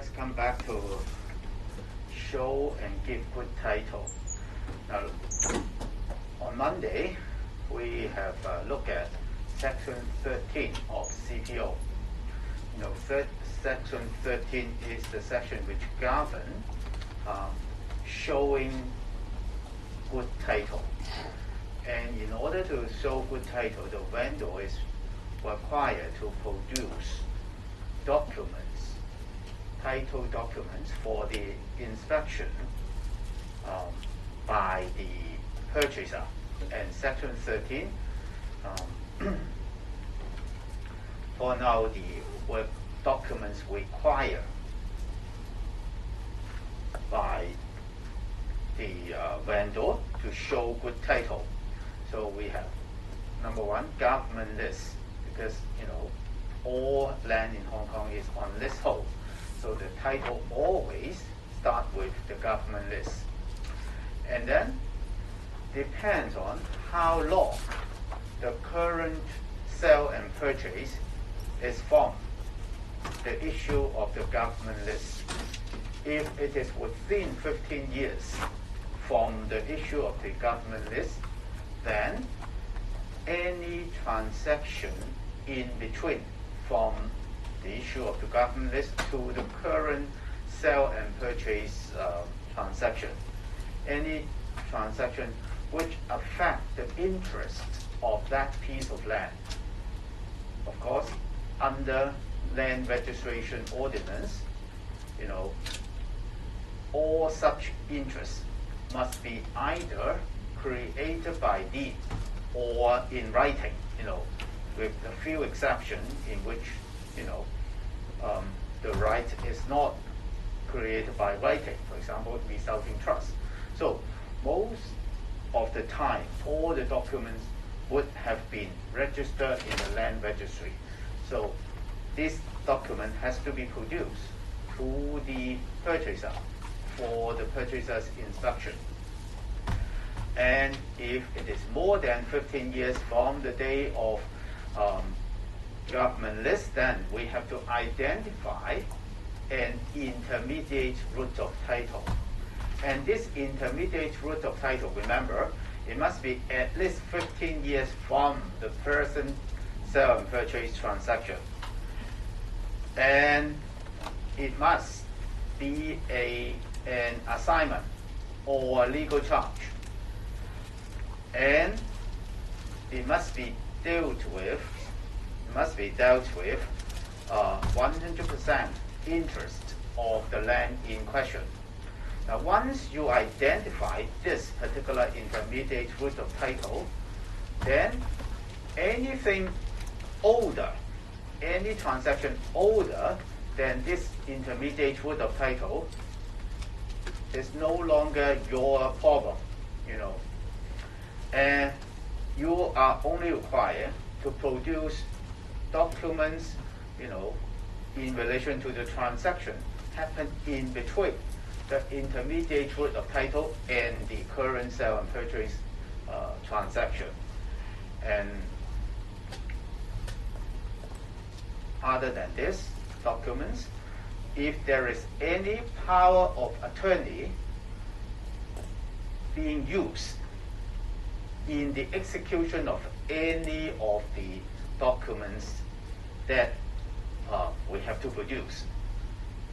let's come back to show and give good title. Now, on Monday, we have looked at Section 13 of CPO. Section 13 is the section which governs showing good title. And in order to show good title, the vendor is required to produce documents, title documents for the inspection by the purchaser. And Section 13, for now, the work documents required by the vendor to show good title. So we have, number one, government list, because all land in Hong Kong is on leasehold. So the title always starts with the government list. And then depends on how long the current sale and purchase is from the issue of the government list. If it is within 15 years from the issue of the government list, then any transaction in between from the issue of the government list to the current sale and purchase transaction, any transaction which affect the interest of that piece of land. Of course, under land registration ordinance, all such interests must be either created by deed or in writing, with a few exceptions in which, the right is not created by writing, for example, resulting trust. So most of the time, all the documents would have been registered in the land registry. So this document has to be produced to the purchaser for the purchaser's inspection. And if it is more than 15 years from the day of government list, then we have to identify an intermediate route of title. And this intermediate route of title, remember, it must be at least 15 years from the present sale and purchase transaction. And it must be an assignment or legal charge. And it must be dealt with 100% interest of the land in question. Now, once you identify this particular intermediate route of title, then anything older, any transaction older than this intermediate route of title is no longer your problem, And you are only required to produce documents, in relation to the transaction happened in between the intermediate route of title and the current sale and purchase transaction. And other than this documents, if there is any power of attorney being used in the execution of any of the documents that we have to produce,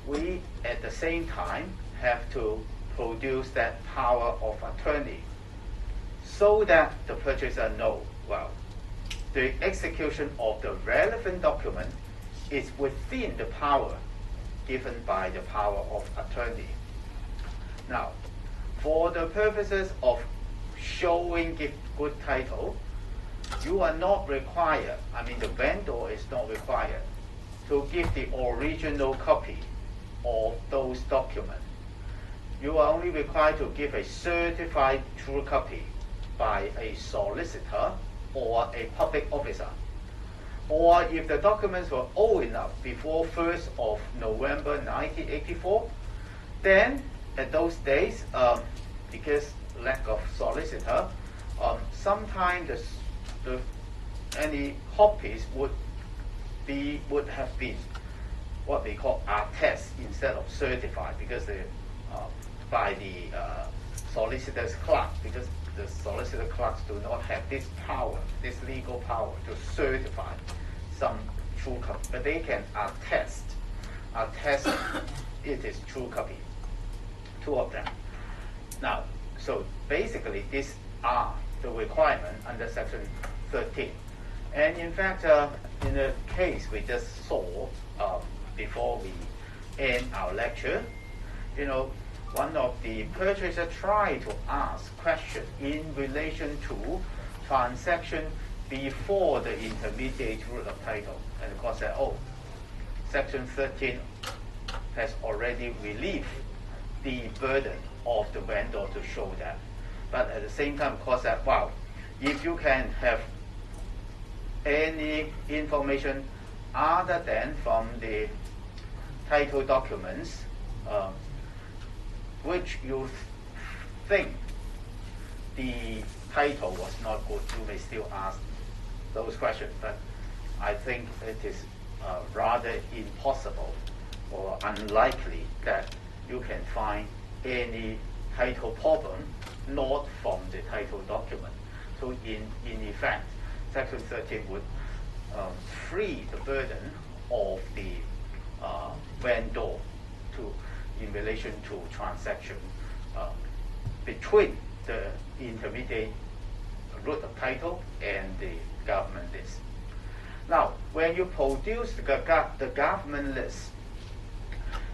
we at the same time have to produce that power of attorney so that the purchaser knows, the execution of the relevant document is within the power given by the power of attorney. Now, for the purposes of showing good title, you are not required, the vendor is not required to give the original copy of those documents. You are only required to give a certified true copy by a solicitor or a public officer. Or if the documents were old enough before 1st of November 1984, then at those days, because lack of solicitor, sometimes any copies would have been what they call attest instead of certified, because by the solicitor's clerk, because the solicitor clerks do not have this power, this legal power to certify some true copy, but they can attest it is true copy. Two of them. Now, so basically these are the requirement under Section 13. And in fact, in the case we just saw before we end our lecture, one of the purchasers tried to ask question in relation to transaction before the intermediate route of title. And the court said, Section 13 has already relieved the burden of the vendor to show that. But at the same time, the court said, if you can have any information other than from the title documents, which you think the title was not good, you may still ask those questions. But I think it is rather impossible or unlikely that you can find any title problem not from the title document. So in effect, Section 13 would free the burden of the vendor in relation to transaction between the intermediate route of title and the government list. Now, when you produce the government list,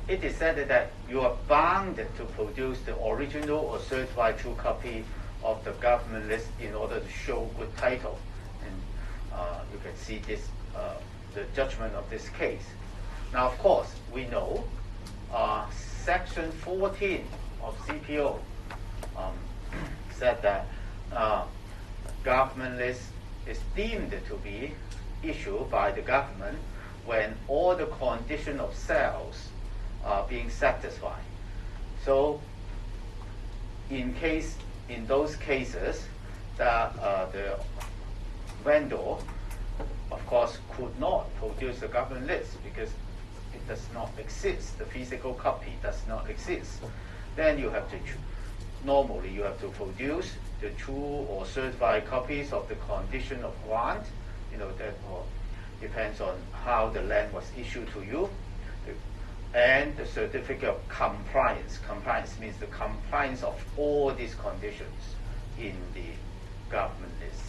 it is said that you are bound to produce the original or certified true copy of the government list in order to show good title. And you can see this, the judgment of this case. Now, of course, we know Section 14 of CPO said that government list is deemed to be issued by the government when all the condition of sales are being satisfied. So, in those cases, the vendor, of course, could not produce the government list because it does not exist. The physical copy does not exist. Then you have to normally you have to produce the true or certified copies of the condition of grant. That depends on how the land was issued to you, and the certificate of compliance. Compliance means the compliance of all these conditions in the government list.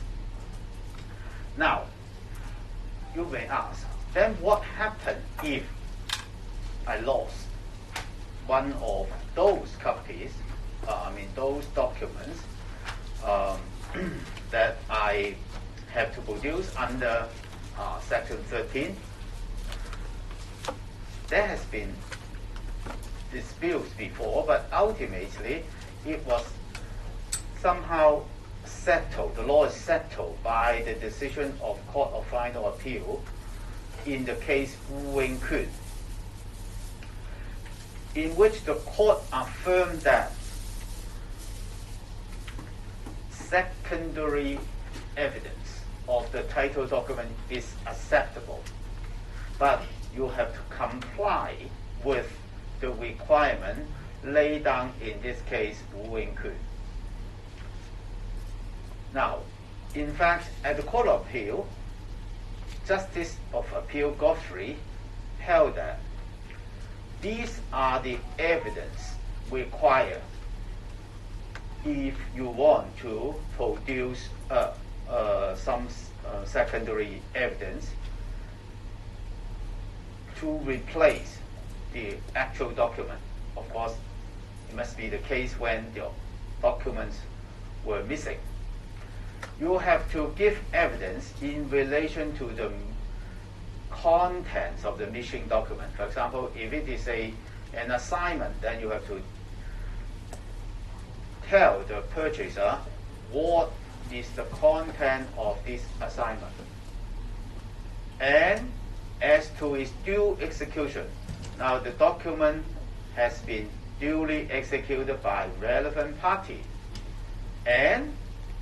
Now, you may ask, then what happened if I lost one of those copies, those documents that I have to produce under Section 13? There has been disputes before, but ultimately it was somehow settled. The law is settled by the decision of Court of Final Appeal in the case Wu Kun, in which the court affirmed that secondary evidence of the title document is acceptable, but you have to comply with the requirement laid down in this case Wu Kun. Now, in fact, at the Court of Appeal, Justice of Appeal Godfrey held that these are the evidence required if you want to produce some secondary evidence to replace the actual document. Of course, it must be the case when the documents were missing. You have to give evidence in relation to the contents of the missing document. For example, if it is an assignment, then you have to tell the purchaser what is the content of this assignment. And as to its due execution, now the document has been duly executed by relevant party. And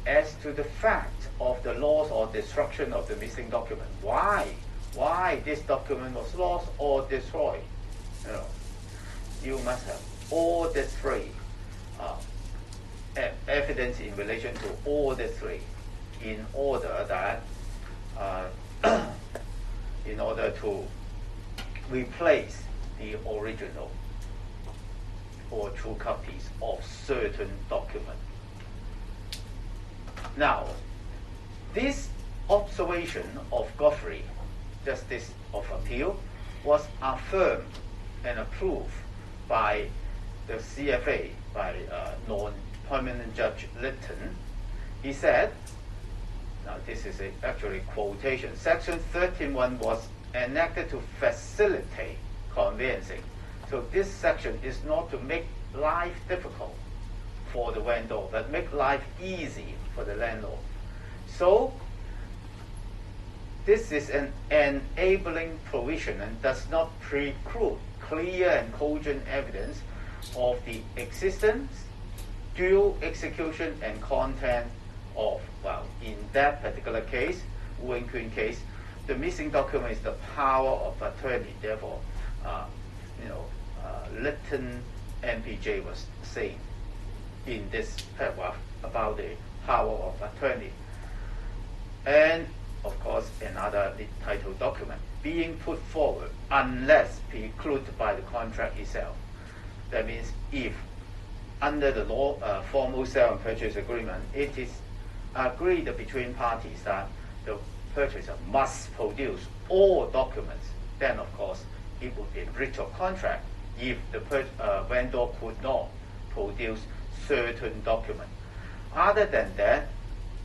as to the fact of the loss or destruction of the missing document, why why this document was lost or destroyed. You must have all the three evidence in relation to all the three in order that in order to replace the original or true copies of certain document. Now, this observation of Godfrey, Justice of Appeal, was affirmed and approved by the CFA, by non-permanent Judge Litton. He said, now this is actually quotation, Section 13.1 was enacted to facilitate conveyancing. So this section is not to make life difficult for the vendor, but make life easy for the landlord. So this is an enabling provision and does not preclude clear and cogent evidence of the existence, dual execution, and content of, well, in that particular case, Wu and Kun case, the missing document is the power of attorney. Therefore, Litton MPJ was saying in this paragraph about the power of attorney. And of course, another title document being put forward unless precluded by the contract itself. That means if under the law, formal sale and purchase agreement, it is agreed between parties that the purchaser must produce all documents, then of course it would be a breach of contract if the vendor could not produce certain document. Other than that,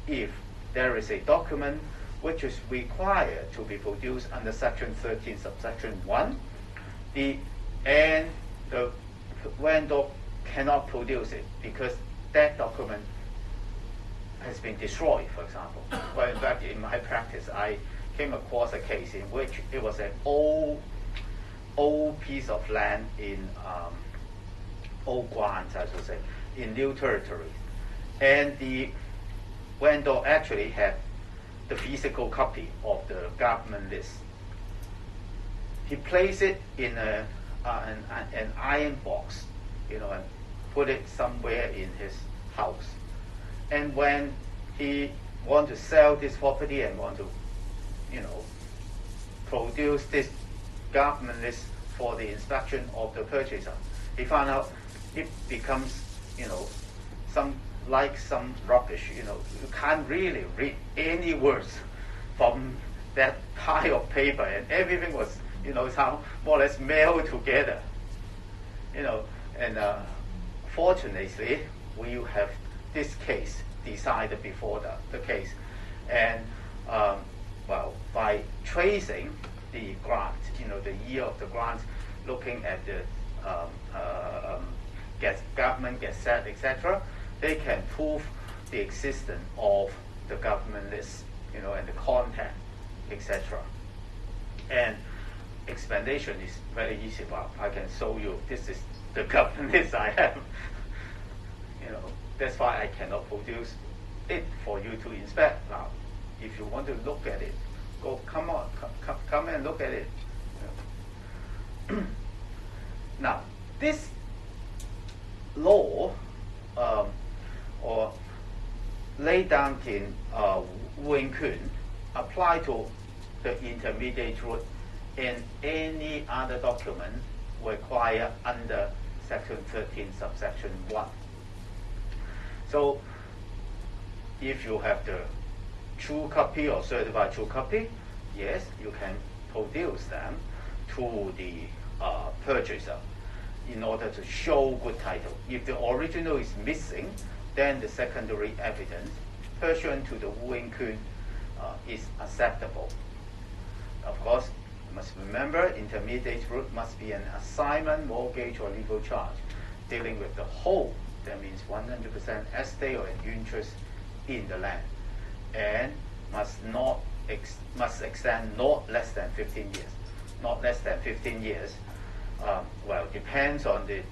if there is a document which is required to be produced under Section 13, subsection 1, and the vendor cannot produce it because that document has been destroyed, for example. Well, in fact, in my practice, I came across a case in which it was an old piece of land in old grants, I should say, in new territories. And the vendor actually had the physical copy of the government list. He placed it in an iron box, and put it somewhere in his house. And when he want to sell this property and want to, produce this government list for the inspection of the purchaser, he found out it becomes, some rubbish. You can't really read any words from that pile of paper, and everything was, somehow more or less melded together. And fortunately, we have this case decided before the case, and by tracing the grant, the year of the grant, looking at the government gazette, etc., they can prove the existence of the government list, and the content, etc. And explanation is very easy. Well, I can show you. This is the government list I have. That's why I cannot produce it for you to inspect. Now, if you want to look at it, come and look at it. Now, this law or laid down in Wu and Kun apply to the intermediate route in any other document required under Section 13, subsection 1. So, if you have the true copy or certified true copy, yes, you can produce them to the purchaser in order to show good title. If the original is missing, then the secondary evidence pursuant to the Wu and Kun is acceptable. Of course, you must remember intermediate route must be an assignment, mortgage, or legal charge dealing with the whole. That means 100% estate or an interest in the land, and must extend not less than 15 years. Not less than 15 years. Depends on the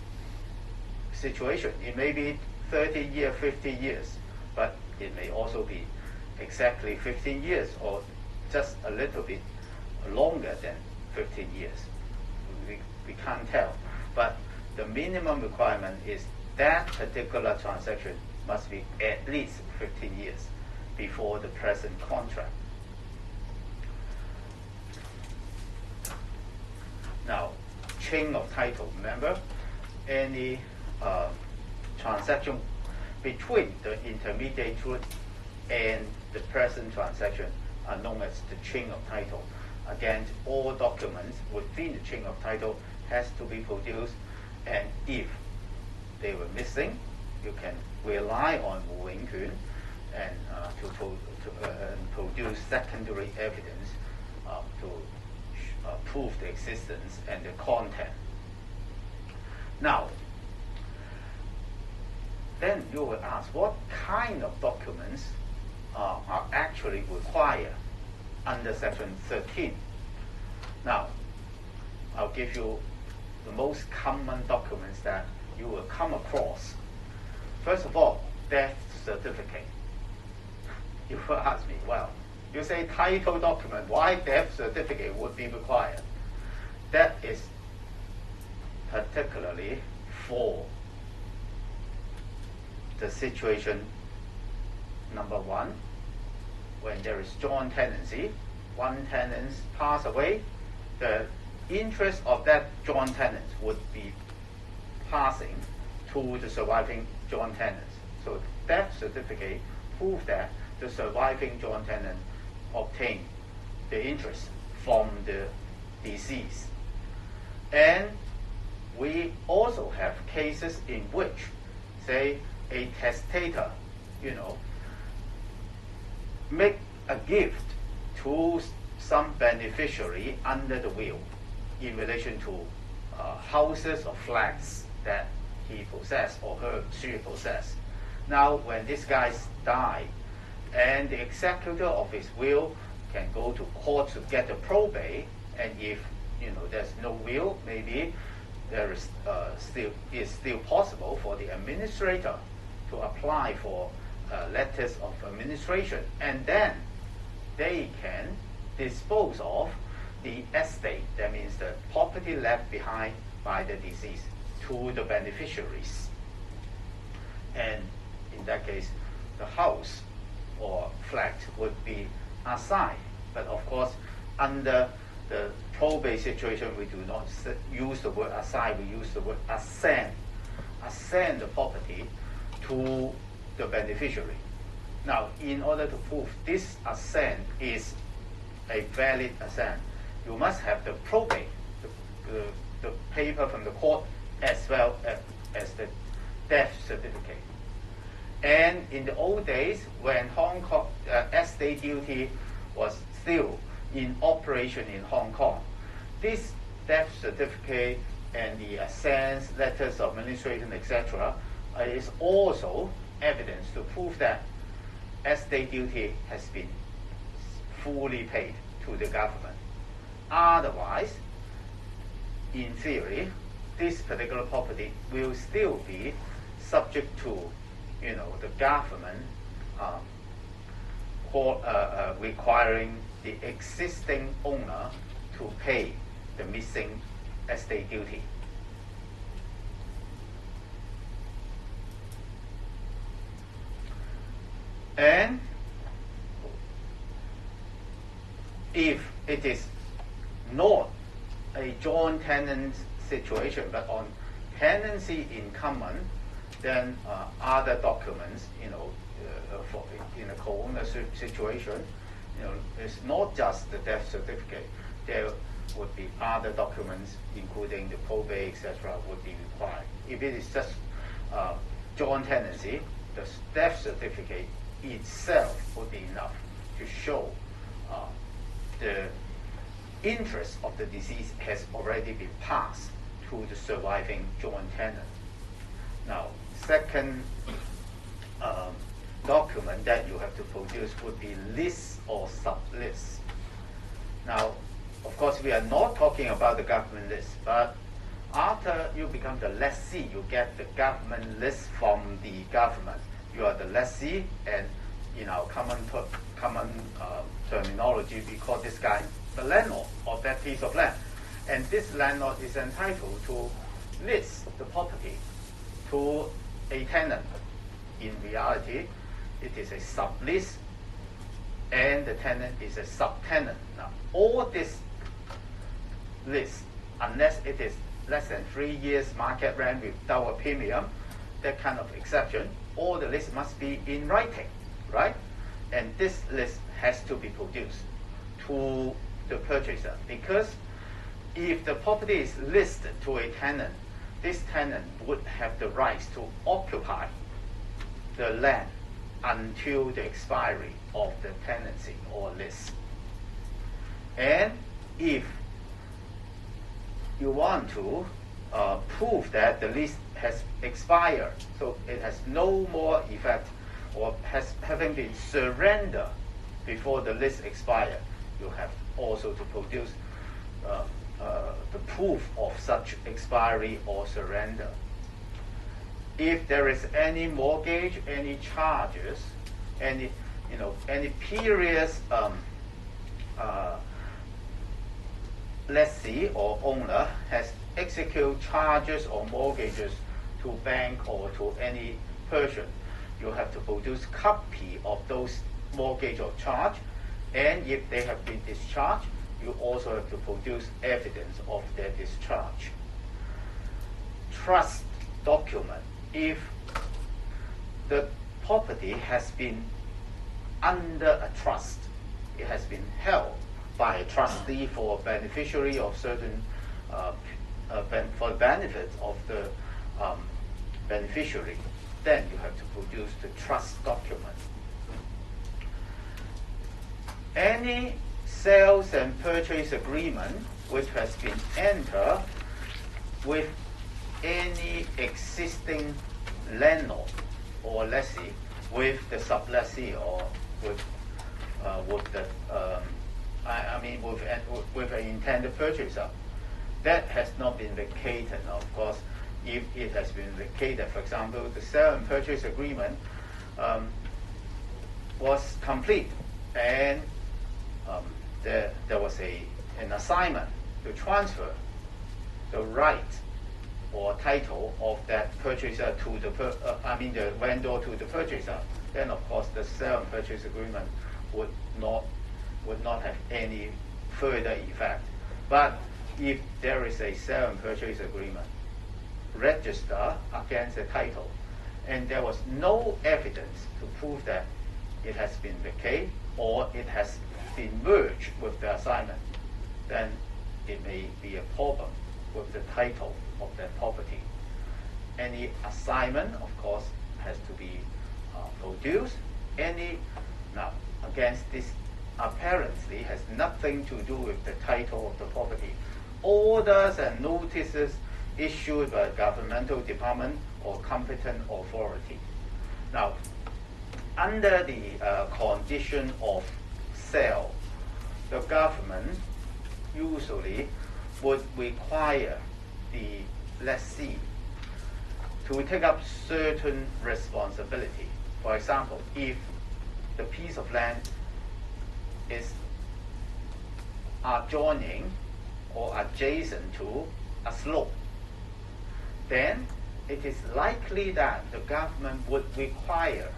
situation. It may be 30 years, 50 years, but it may also be exactly 15 years or just a little bit longer than 15 years. We can't tell. But the minimum requirement is that particular transaction must be at least 15 years before the present contract. Now, chain of title. Remember, any transaction between the intermediate truth and the present transaction are known as the chain of title. Again, all documents within the chain of title has to be produced, and if they were missing, you can rely on 無影權 and produce secondary evidence to prove the existence and the content. Now, then you will ask, what kind of documents are actually required under Section 13? Now, I'll give you the most common documents that you will come across. First of all, death certificate. You will ask me, well, you say title document, why death certificate would be required? That is particularly for the situation number one, when there is joint tenancy, one tenant pass away, the interest of that joint tenant would be passing to the surviving joint tenants. So death certificate proves that the surviving joint tenant obtained the interest from the deceased. And we also have cases in which, say, a testator, make a gift to some beneficiary under the will in relation to houses or flats that he possessed or she possessed. Now, when this guy died, and the executor of his will can go to court to get the probate, and if there's no will, maybe there is still possible for the administrator to apply for letters of administration, and then they can dispose of the estate, that means the property left behind by the deceased, to the beneficiaries. And in that case, the house or flat would be assigned. But of course, under the probate situation, we do not use the word assign, we use the word ascend. Ascend the property to the beneficiary. Now, in order to prove this ascent is a valid ascent, you must have the probate, the paper from the court, as well as the death certificate. And in the old days, when Hong Kong estate duty was still in operation in Hong Kong, this death certificate and the assents, letters of administration, etc., is also evidence to prove that estate duty has been fully paid to the government. Otherwise, in theory, this particular property will still be subject to, the government requiring the existing owner to pay the missing estate duty. And if it is not a joint tenant situation, but on tenancy in common, then other documents, for in a co-ownership situation, it's not just the death certificate. There would be other documents, including the probate, etc., would be required. If it is just joint tenancy, the death certificate itself would be enough to show the interest of the deceased has already been passed to the surviving joint tenant. Now, second document that you have to produce would be list or sub-list. Now, of course, we are not talking about the government list, but after you become the lessee, you get the government list from the government. You are the lessee, and in our common terminology, we call this guy the landlord of that piece of land. And this landlord is entitled to lease the property to a tenant. In reality, it is a sublease, and the tenant is a subtenant. Now, all this lease, unless it is less than 3 years market rent without a premium, that kind of exception, all the lease must be in writing, right? And this list has to be produced to the purchaser, because if the property is listed to a tenant, this tenant would have the rights to occupy the land until the expiry of the tenancy or lease. And if you want to prove that the lease has expired, so it has no more effect, or having been surrendered before the lease expired, you have also to produce the proof of such expiry or surrender. If there is any mortgage, any charges, any previous lessee or owner has executed charges or mortgages to bank or to any person, you have to produce copy of those mortgage or charge, and if they have been discharged, you also have to produce evidence of their discharge. Trust document. If the property has been under a trust, it has been held by a trustee for a beneficiary of certain for the benefit of the beneficiary, then you have to produce the trust document. Any sales and purchase agreement which has been entered with any existing landlord or lessee, with the sublessee or with an intended purchaser, that has not been vacated. Now, of course, if it has been vacated, for example, the sale and purchase agreement was complete, and there was an assignment to transfer the right or title of that purchaser to the vendor to the purchaser, then of course the sale and purchase agreement would not have any further effect. But if there is a sale and purchase agreement registered against the title, and there was no evidence to prove that it has been vacated or it has been merged with the assignment, then it may be a problem with the title of that property. Any assignment, of course, has to be produced. Now, against this apparently has nothing to do with the title of the property. Orders and notices issued by a governmental department or competent authority. Now, under the condition of sale, the government usually would require the lessee to take up certain responsibility. For example, if the piece of land is adjoining or adjacent to a slope, then it is likely that the government would require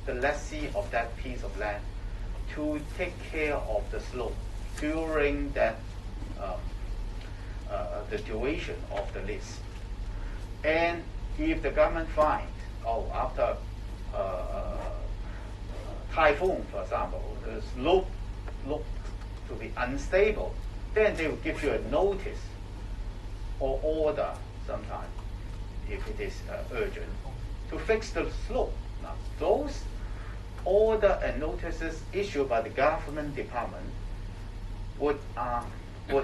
the lessee of that piece of land to take care of the slope during that the duration of the lease. And if the government finds, after typhoon, for example, the slope looked to be unstable, then they will give you a notice or order sometime, if it is urgent, to fix the slope. Now, those order and notices issued by the government department would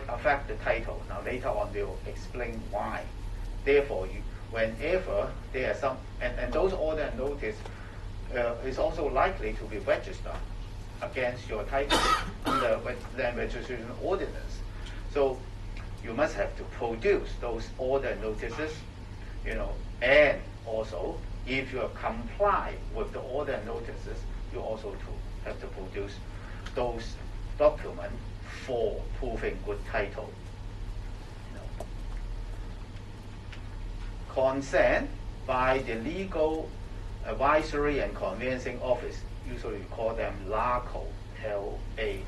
affect the title. Now, later on, they will explain why. Therefore, whenever there are some, and those order and notice is also likely to be registered against your title under land registration ordinance. So you must have to produce those order and notices, and also if you comply with the order and notices, you also have to produce those documents for proving good title. Consent by the legal advisory and conveyancing office, usually we call them LACO, L-A-C-O.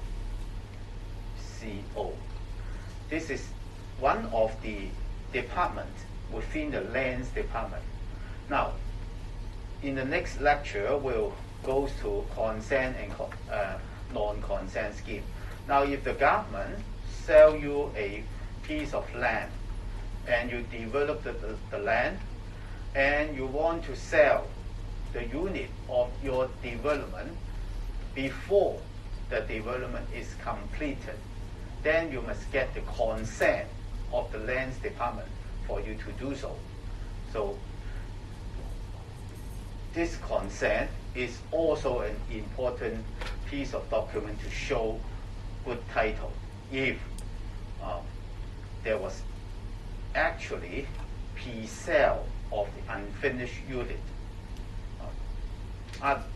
This is one of the departments within the lands department. Now, in the next lecture, we'll go to consent and non-consent scheme. Now, if the government sell you a piece of land and you develop the land and you want to sell the unit of your development before the development is completed, then you must get the consent of the lands department for you to do so. So this consent is also an important piece of document to show good title if there was actually pre-sale of the unfinished unit.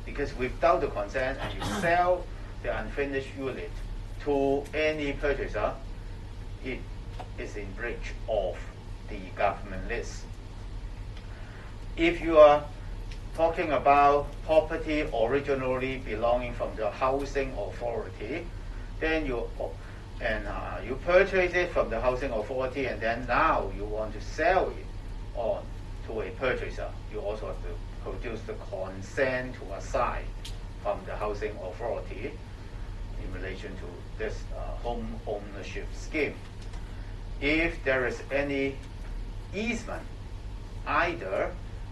Because without the consent and you sell the unfinished unit to any purchaser, it is in breach of the government list. If you are talking about property originally belonging from the housing authority, then you purchase it from the housing authority, and then now you want to sell it on to a purchaser, you also have to produce the consent to assign from the housing authority in relation to this home ownership scheme. If there is any easement either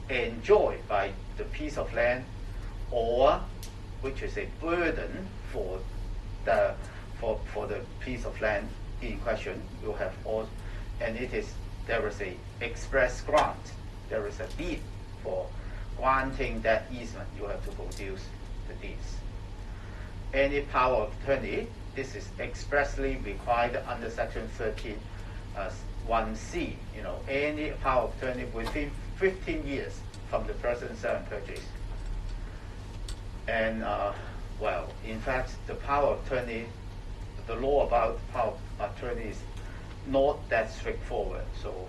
enjoyed by the piece of land or which is a burden for the piece of land in question, you have all, and there is a express grant, there is a deed for granting that easement, you have to produce the deeds. Any power of attorney, this is expressly required under section 13 1C, any power of attorney within 15 years from the present sale and purchase. And in fact, the power of attorney, the law about power of attorney is not that straightforward. So,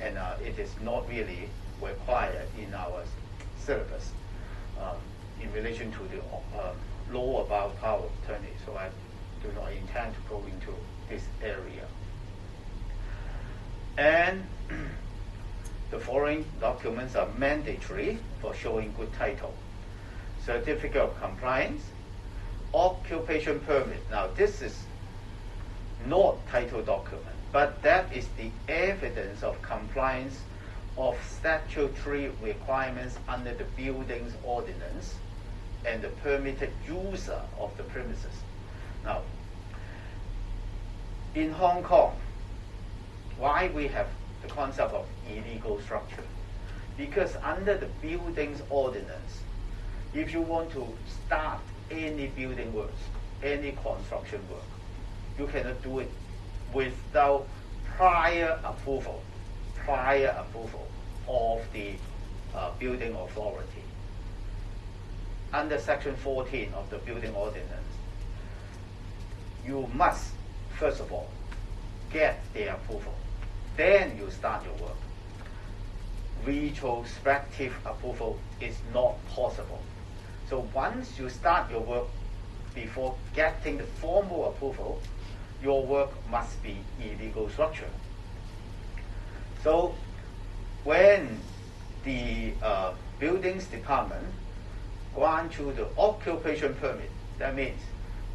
and it is not really required in our syllabus in relation to the law about power of attorney. So I do not intend to go into this area. And the following documents are mandatory for showing good title: certificate of compliance, occupation permit. Now this is not title document, but that is the evidence of compliance of statutory requirements under the Buildings Ordinance and the permitted user of the premises. Now, in Hong Kong, why we have the concept of illegal structure? Because under the Buildings Ordinance, if you want to start any building works, any construction work, you cannot do it without prior approval of the building authority. Under section 14 of the Building Ordinance, you must, first of all, get their approval. Then you start your work. Retrospective approval is not possible. So once you start your work, before getting the formal approval, your work must be illegal structure. So when the buildings department grant you the occupation permit, that means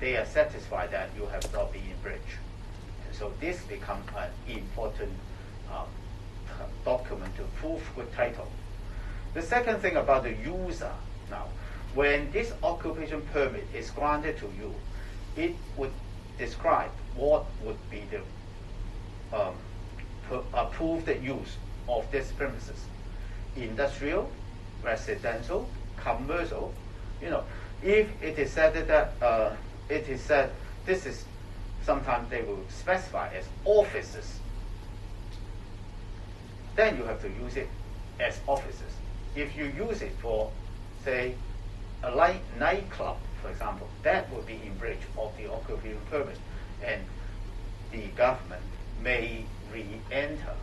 they are satisfied that you have not been in breach. And so this becomes an important document to prove good title. The second thing about the user, now, when this occupation permit is granted to you, it would describe what would be the approved use of this premises: industrial, residential, commercial. If it is said that this is, sometimes they will specify as offices, then you have to use it as offices. If you use it for, say, a nightclub, for example, that would be in breach of the occupation permit. and the government may re-enter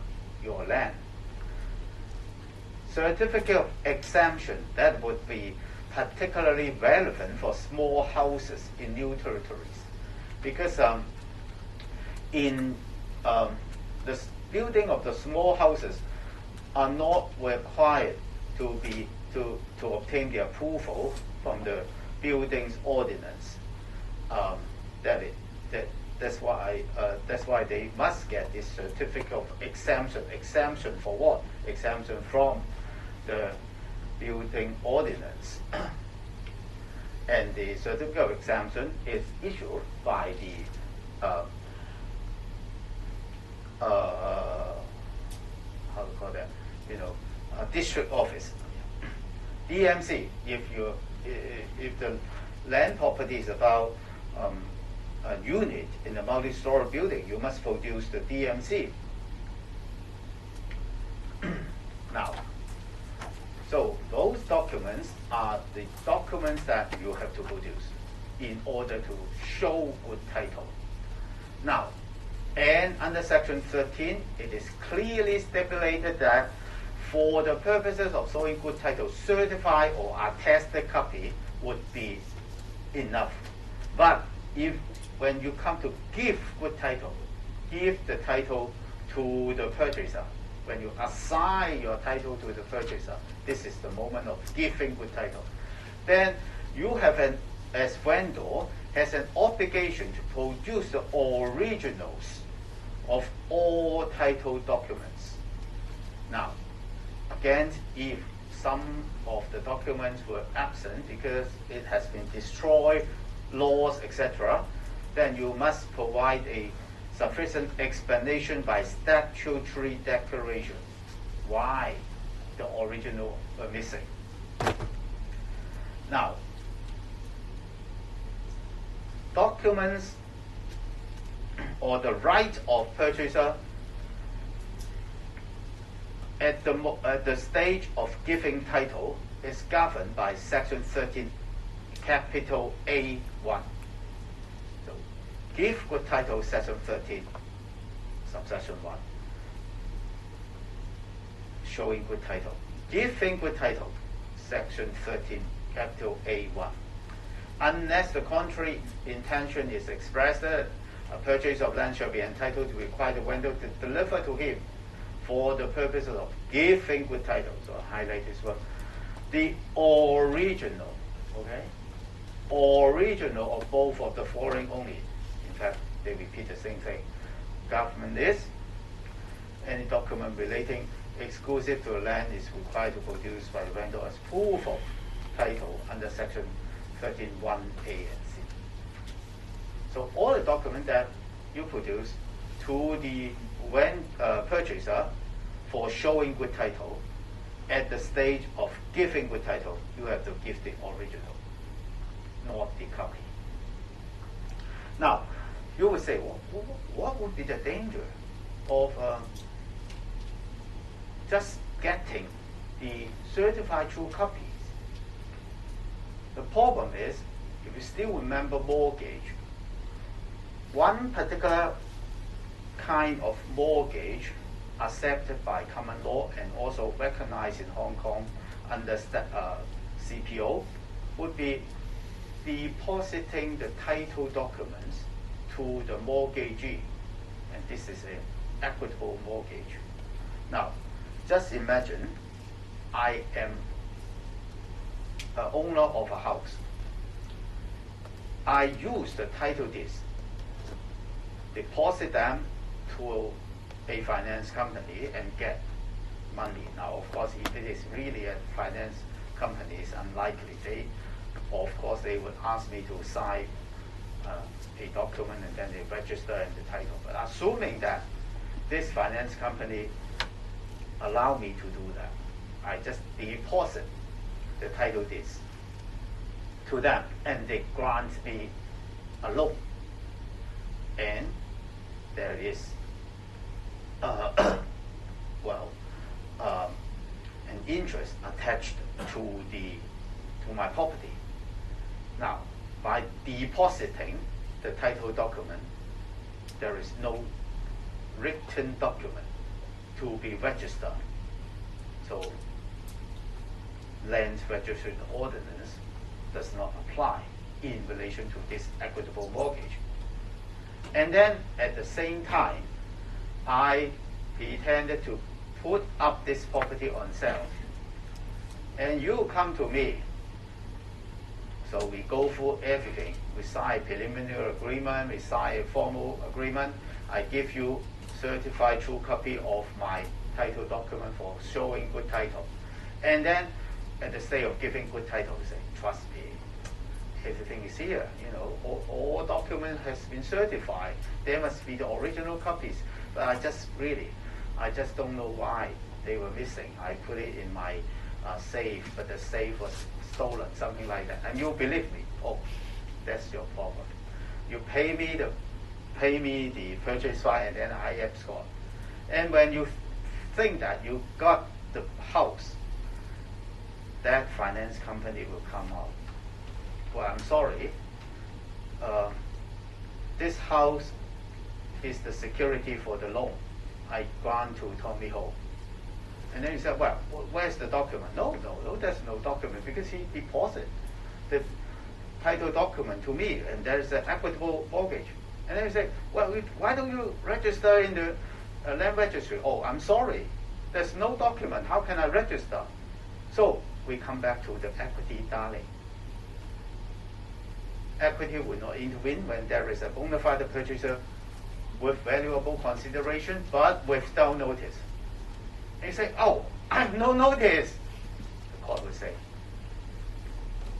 your land. Certificate of exemption, that would be particularly relevant for small houses in new territories, because in the building of the small houses are not required to obtain the approval from the buildings ordinance. That's why they must get this certificate of exemption. Exemption for what? Exemption from the building ordinance. And the certificate of exemption is issued by the how to call that? District office. DMC. If the land property is about a unit in a multi-story building, you must produce the DMC. Now, so those documents are the documents that you have to produce in order to show good title. Now, and under Section 13, it is clearly stipulated that for the purposes of showing good title, certified or attested copy would be enough. But when you come to give good title, give the title to the purchaser. When you assign your title to the purchaser, this is the moment of giving good title. Then you have as vendor, has an obligation to produce the originals of all title documents. Now, again, if some of the documents were absent because it has been destroyed, lost, etc., then you must provide a sufficient explanation by statutory declaration why the original were missing. Now, documents or the right of purchaser at the stage of giving title is governed by Section 13, capital A1. So, give good title, Section 13, subsection 1. Showing good title. Giving good title, Section 13, capital A1. Unless the contrary intention is expressed, a purchaser of land shall be entitled to require the vendor to deliver to him for the purposes of giving good title. So I highlight this one. The original, okay? Original of both of the following only. In fact, they repeat the same thing. Government is, any document relating exclusive to the land is required to produce by the vendor as proof of title under Section 13(1)(a) and C. So all the documents that you produce to the purchaser for showing good title, at the stage of giving good title, you have to give the original, not the copy. Now, you would say, well, what would be the danger of just getting the certified true copies? The problem is, if you still remember mortgage, one particular kind of mortgage accepted by common law and also recognized in Hong Kong under CPO would be depositing the title documents to the mortgagee, and this is an equitable mortgage. Now, just imagine I am an owner of a house. I use the title deeds, deposit them to a finance company and get money. Now, of course, if it is really a finance company, it's unlikely. Of course, they would ask me to sign a document and then they register in the title. But assuming that this finance company allow me to do that, I just deposit the title deeds to them and they grant me a loan. And there is an interest attached to my property. Now, by depositing the title document there is no written document to be registered. So Land Registration Ordinance does not apply in relation to this equitable mortgage. And then at the same time, I intended to put up this property on sale. And you come to me. So we go through everything. We sign a preliminary agreement, we sign a formal agreement. I give you certified true copy of my title document for showing good title. And then at the stage of giving good title, we say, trust me, everything is here. You know, all document has been certified. There must be the original copies. But I just don't know why they were missing. I put it in my safe, but the safe was stolen, something like that. And you believe me? Oh, that's your problem. You pay me the purchase price, and then I abscond. And when you think that you got the house, that finance company will come out. Well, I'm sorry. This house is the security for the loan I grant to Tommy Ho. And then he said, well, where's the document? No, there's no document because he deposited the title document to me, and there's an equitable mortgage. And then he said, well, why don't you register in the land registry? Oh, I'm sorry. There's no document. How can I register? So we come back to the equity darling. Equity will not intervene when there is a bona fide purchaser with valuable consideration, but without notice. And you say, oh, I have no notice. The court will say,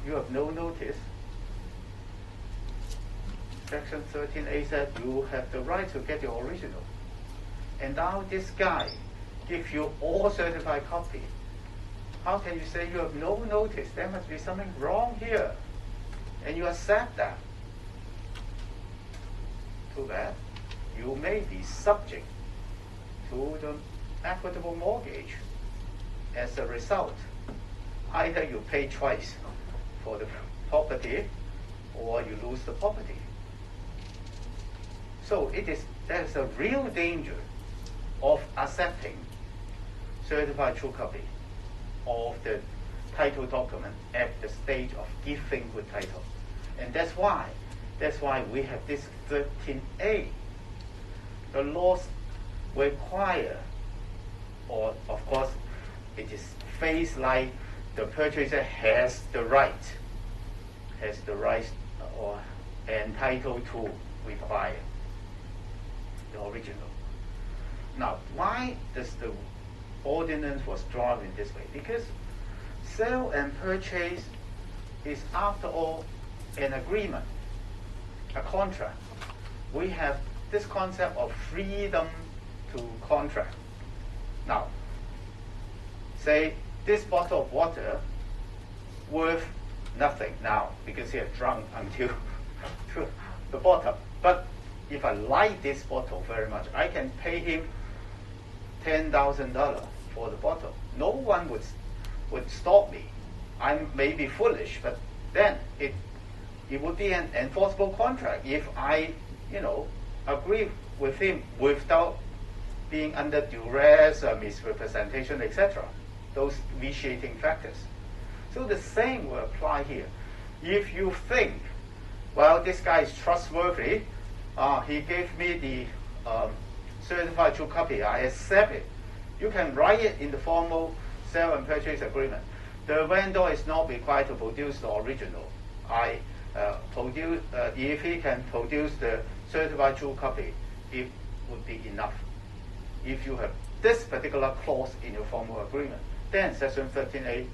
you have no notice. Section 13A said you have the right to get your original. And now this guy gives you all certified copy. How can you say you have no notice? There must be something wrong here. And you accept that. Too bad. You may be subject to the equitable mortgage. As a result, either you pay twice for the property or you lose the property. So there's a real danger of accepting certified true copy of the title document at the stage of giving good title. And that's why we have this 13A. The laws require, or of course, it is phrased like the purchaser has the right or entitled to require the original. Now, why does the ordinance was drawn in this way? Because sale and purchase is, after all, an agreement, a contract. We have this concept of freedom to contract. Now, say this bottle of water worth nothing now because he had drunk until the bottom. But if I like this bottle very much, I can pay him $10,000 for the bottle. No one would stop me. I may be foolish, but then it would be an enforceable contract if I, agree with him without being under duress, misrepresentation, etc. Those vitiating factors. So the same will apply here. If you think, well, this guy is trustworthy, he gave me the certified true copy, I accept it. You can write it in the formal sale and purchase agreement. The vendor is not required to produce the original. If he can produce the certified true copy, it would be enough. If you have this particular clause in your formal agreement, then Section 13A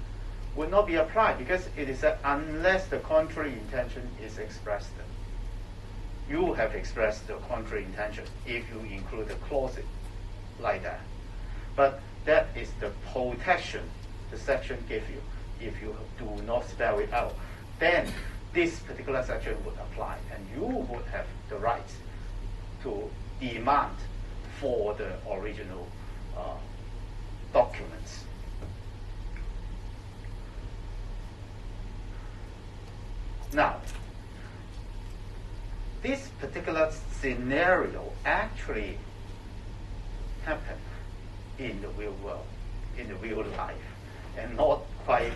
would not be applied because it is unless the contrary intention is expressed. You have expressed the contrary intention if you include a clause like that. But that is the protection the section gives you. If you do not spell it out, then this particular section would apply, and you would have the right to demand for the original documents. Now, this particular scenario actually happened in the real world, in the real life, and not quite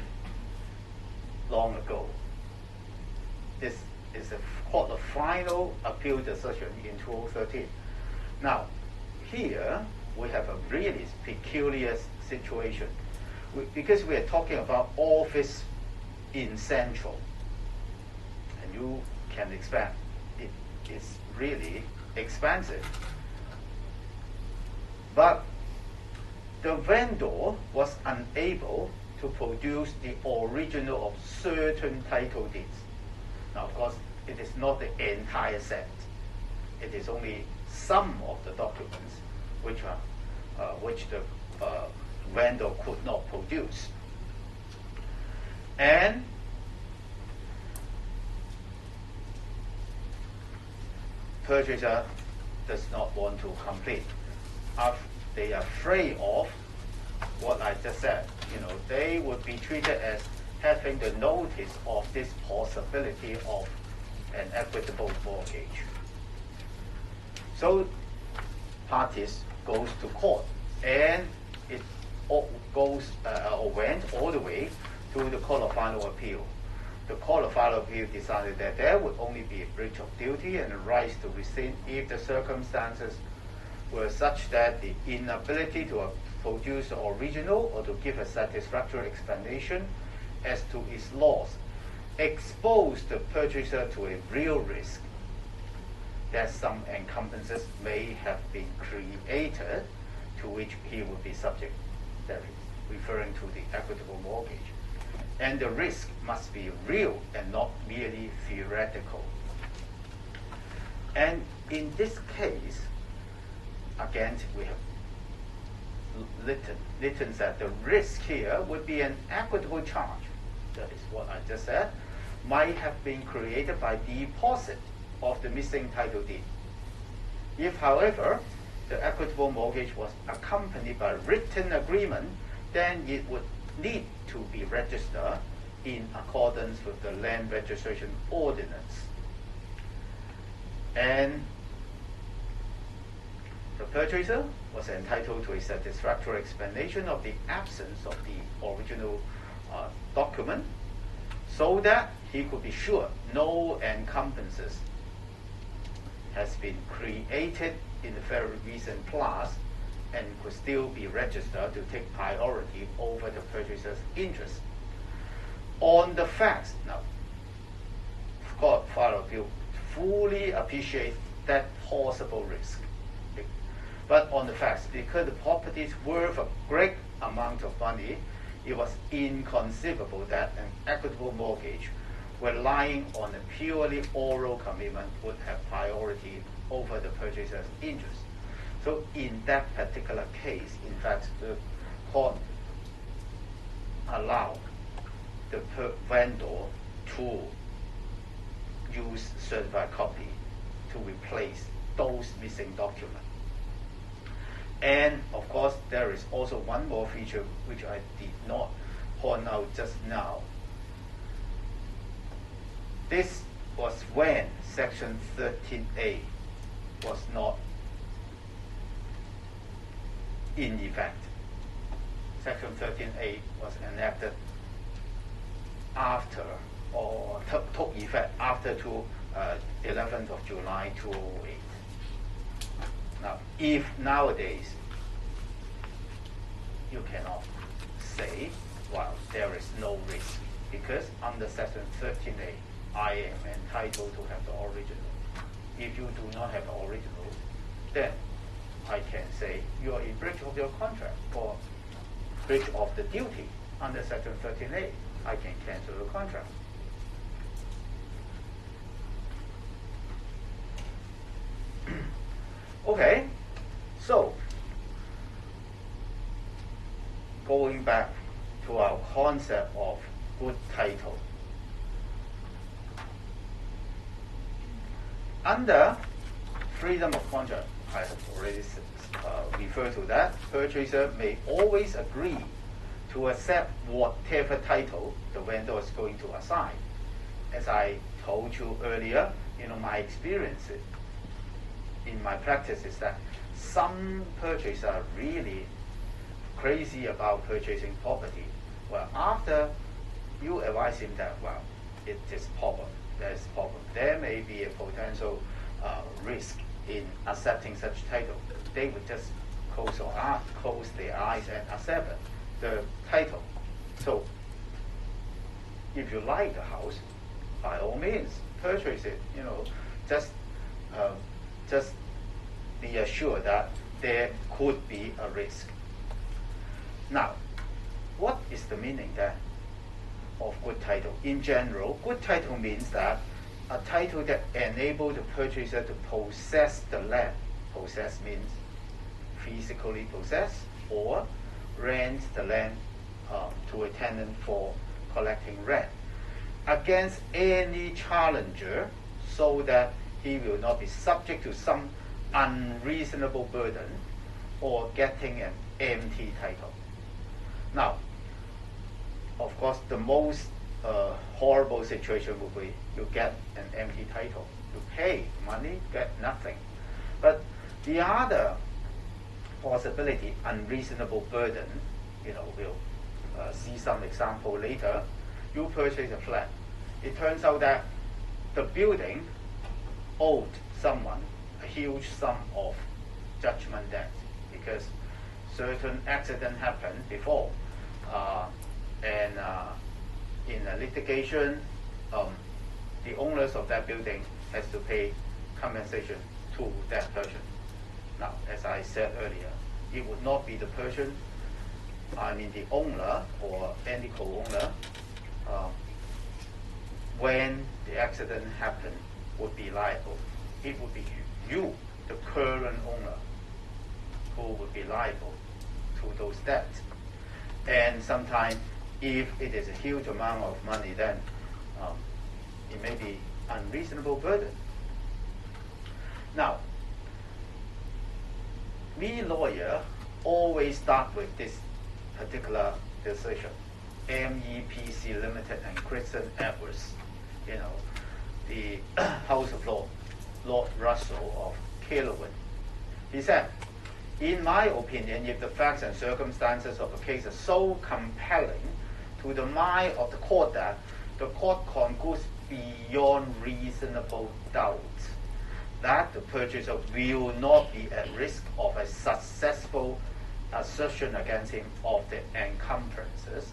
long ago. This is called the final appeal decision in 2013. Now, here we have a really peculiar situation because we are talking about office in Central, and you can expect it is really expensive. But the vendor was unable to produce the original of certain title deeds. Now, of course, it is not the entire set. It is only some of the documents which the vendor could not produce. And purchaser does not want to complete. They are afraid of what I just said. They would be treated as having the notice of this possibility of an equitable mortgage. So parties goes to court, and it went all the way to the Court of Final Appeal. The Court of Final Appeal decided that there would only be a breach of duty and a right to rescind if the circumstances were such that the inability to produce the original or to give a satisfactory explanation as to its loss exposed the purchaser to a real risk that some encumbrances may have been created to which he would be subject. That is referring to the equitable mortgage. And the risk must be real and not merely theoretical. And in this case, again, we have Lytton said the risk here would be an equitable charge. That is what I just said. Might have been created by deposit of the missing title deed. If, however, the equitable mortgage was accompanied by written agreement, then it would need to be registered in accordance with the Land Registration Ordinance. And the purchaser was entitled to a satisfactory explanation of the absence of the original document so that he could be sure no encumbrances has been created in the very recent past and could still be registered to take priority over the purchaser's interest. On the facts, now, Court of Final Appeal fully appreciate that possible risk. But on the facts, because the property is worth a great amount of money, it was inconceivable that an equitable mortgage relying on a purely oral commitment would have priority over the purchaser's interest. So in that particular case, in fact, the court allowed the vendor to use certified copy to replace those missing documents. And of course, there is also one more feature which I did not point out just now. This was when Section 13A was not in effect. Section 13A was enacted after, or took effect after 11th of July 2008. Now, if nowadays you cannot say, well, there is no risk, because under Section 13A, I am entitled to have the original. If you do not have the original, then I can say you are in breach of your contract or breach of the duty under Section 13A. I can cancel the contract. Okay, so going back to our concept of good title. Under freedom of contract, I have already referred to that, purchaser may always agree to accept whatever title the vendor is going to assign. As I told you earlier, my experience in my practice is that some purchasers are really crazy about purchasing property. Well, after you advise him that, well, it is problem, there's problem, there may be a potential risk in accepting such title, they would just close their eyes and accept the title. So if you like the house, by all means, purchase it. Just be assured that there could be a risk. Now, what is the meaning then of good title? In general, good title means that a title that enables the purchaser to possess the land. Possess means physically possess, or rent the land to a tenant for collecting rent against any challenger, so that he will not be subject to some unreasonable burden or getting an empty title. Now, of course, the most horrible situation will be you get an empty title. You pay money, get nothing. But the other possibility, unreasonable burden, we'll see some example later. You purchase a flat. It turns out that the building owed someone a huge sum of judgment debt because certain accident happened before, and in a litigation, the owners of that building has to pay compensation to that person. Now, as I said earlier, it would not be the person, the owner or any co-owner, when the accident happened, would be liable. It would be you, the current owner, who would be liable to those debts. And sometimes, if it is a huge amount of money, then it may be unreasonable burden. Now, we lawyer always start with this particular decision. MEPC Limited and Christian Edwards, the House of Law, Lord Russell of Kilowatt. He said, in my opinion, if the facts and circumstances of a case are so compelling to the mind of the court that the court concludes beyond reasonable doubt that the purchaser will not be at risk of a successful assertion against him of the encumbrances,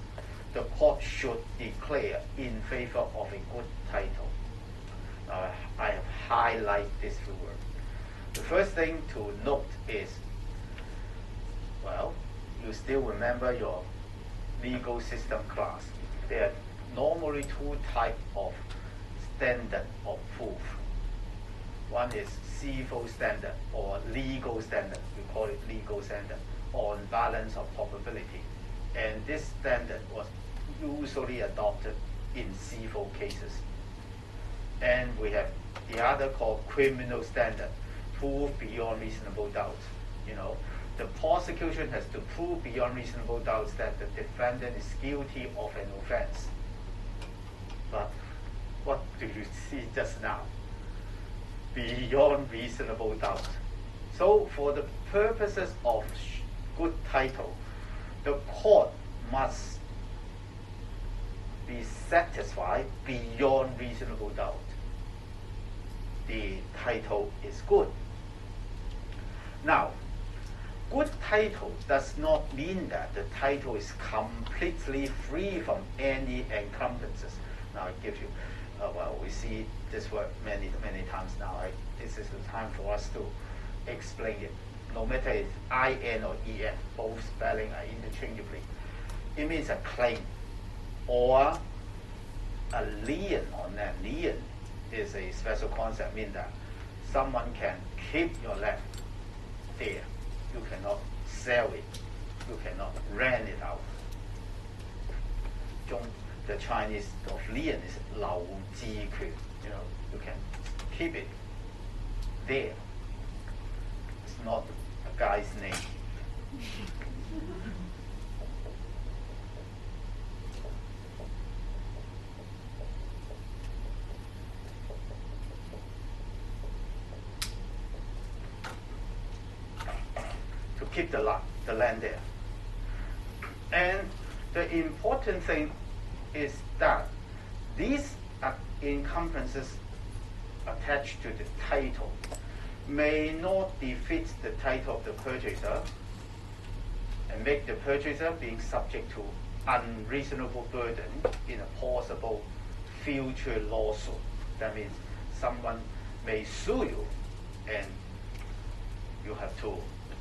the court should declare in favor of a good title. I have highlighted this few words. The first thing to note is, well, you still remember your legal system class. There are normally two types of standard of proof. One is civil standard or legal standard. We call it legal standard on balance of probability. And this standard was usually adopted in civil cases. And we have the other called criminal standard, proof beyond reasonable doubt. The prosecution has to prove beyond reasonable doubt that the defendant is guilty of an offense. But what do you see just now? Beyond reasonable doubt. So for the purposes of good title, the court must be satisfied beyond reasonable doubt. The title is good. Now, good title does not mean that the title is completely free from any encumbrances. Now it gives you, we see this word many times now. This is the time for us to explain it. No matter it's IN or EN, both spelling are interchangeably. It means a claim or a lien on that. Lien is a special concept, meaning that someone can keep your land there. You cannot sell it. You cannot rent it out. The Chinese of lien is 留置權. You can keep it there. It's not a guy's name. keep the land there. And the important thing is that these encumbrances attached to the title may not defeat the title of the purchaser and make the purchaser being subject to unreasonable burden in a possible future lawsuit. That means someone may sue you and you have to,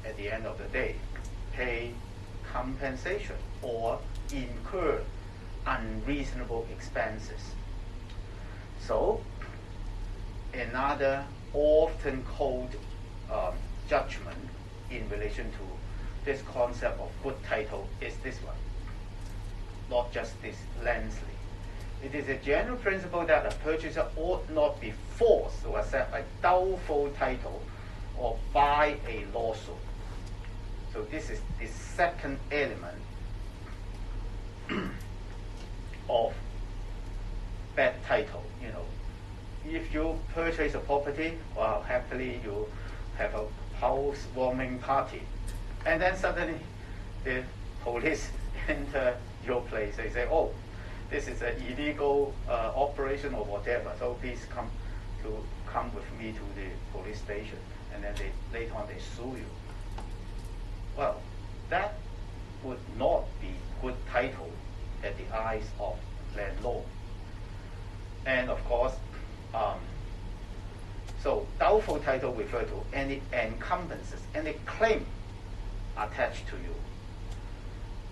at the end of the day, pay compensation or incur unreasonable expenses. So, another often quoted judgment in relation to this concept of good title is this one, not just this Lansley. It is a general principle that a purchaser ought not be forced to accept a doubtful title or buy a lawsuit. So this is the second element of bad title. You know, if you purchase a property, well, happily you have a housewarming party, and then suddenly the police enter your place. They say, "Oh, this is an illegal operation or whatever. So please come with me to the police station." And then later on they sue you. Well, that would not be good title at the eyes of landlord. And of course, so doubtful title refer to any encumbrances, any claim attached to you.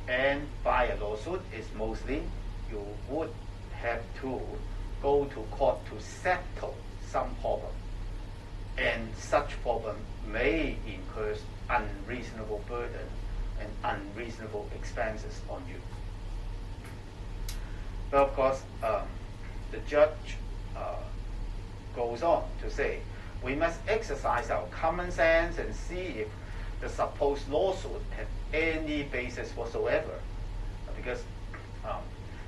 And by a lawsuit is mostly you would have to go to court to settle some problem. And such problem may incur unreasonable burden and unreasonable expenses on you. But of course, the judge goes on to say, we must exercise our common sense and see if the supposed lawsuit have any basis whatsoever. Because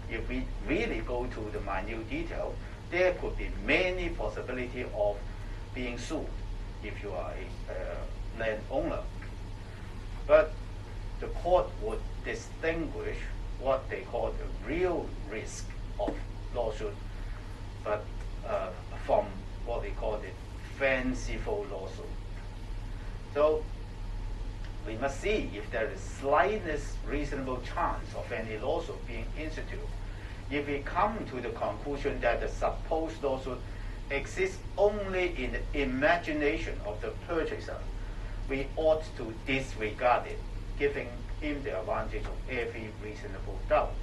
if we really go to the minute detail, there could be many possibilities of being sued if you are a landowner. But the court would distinguish what they call the real risk of lawsuit, but from what they call the fanciful lawsuit. So we must see if there is slightest reasonable chance of any lawsuit being instituted. If we come to the conclusion that the supposed lawsuit exists only in the imagination of the purchaser, we ought to disregard it, giving him the advantage of every reasonable doubt.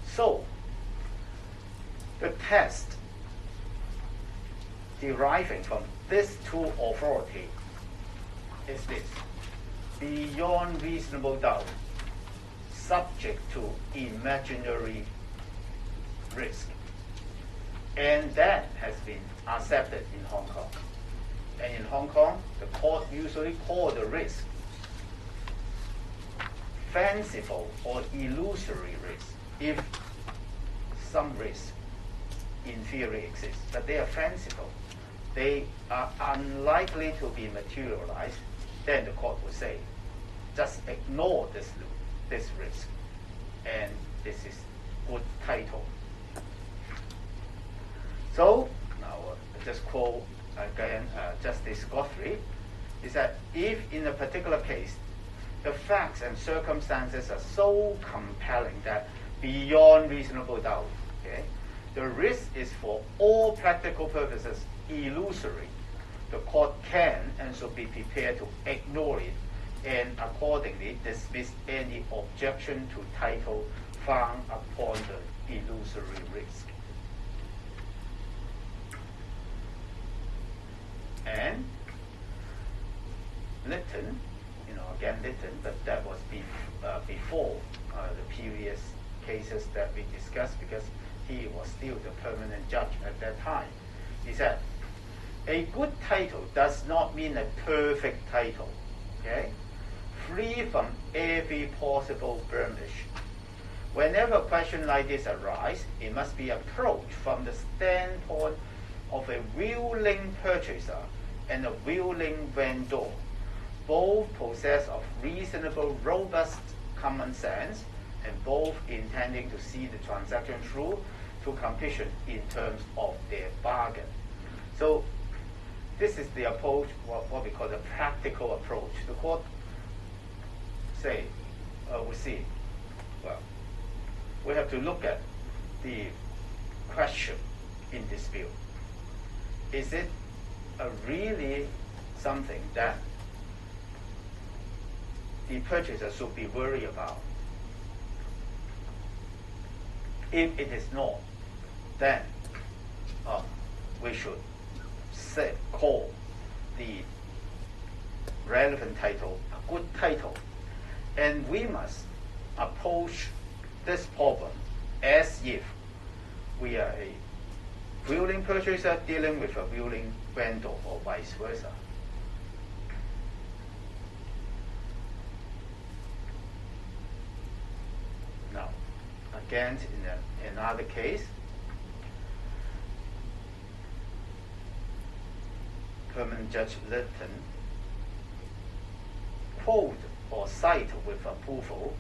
So, the test deriving from these two authorities is this: beyond reasonable doubt, subject to imaginary risk. And that has been accepted in Hong Kong. And in Hong Kong, the court usually call the risk fanciful or illusory risk if some risk in theory exists, but they are fanciful. They are unlikely to be materialized. Then the court would say, just ignore this risk, and this is good title. So now just quote again Justice Godfrey, is that if in a particular case the facts and circumstances are so compelling that beyond reasonable doubt, okay, the risk is for all practical purposes illusory, the court can and should be prepared to ignore it and accordingly dismiss any objection to title found upon the illusory risk. And Lytton, again Lytton, but that was before the previous cases that we discussed, because he was still the permanent judge at that time. He said, a good title does not mean a perfect title, okay? Free from every possible blemish. Whenever a question like this arises, it must be approached from the standpoint of a willing purchaser and a willing vendor, both possess of reasonable, robust common sense, and both intending to see the transaction through to completion in terms of their bargain. So this is the approach, what we call the practical approach. The court we see, well, we have to look at the question in dispute. Is it really something that the purchaser should be worried about? If it is not, then we should call the relevant title a good title. And we must approach this problem as if we are a willing purchaser dealing with a willing vendor, or vice versa. Now, again, in another case, Permanent Judge Litton quote or cite with approval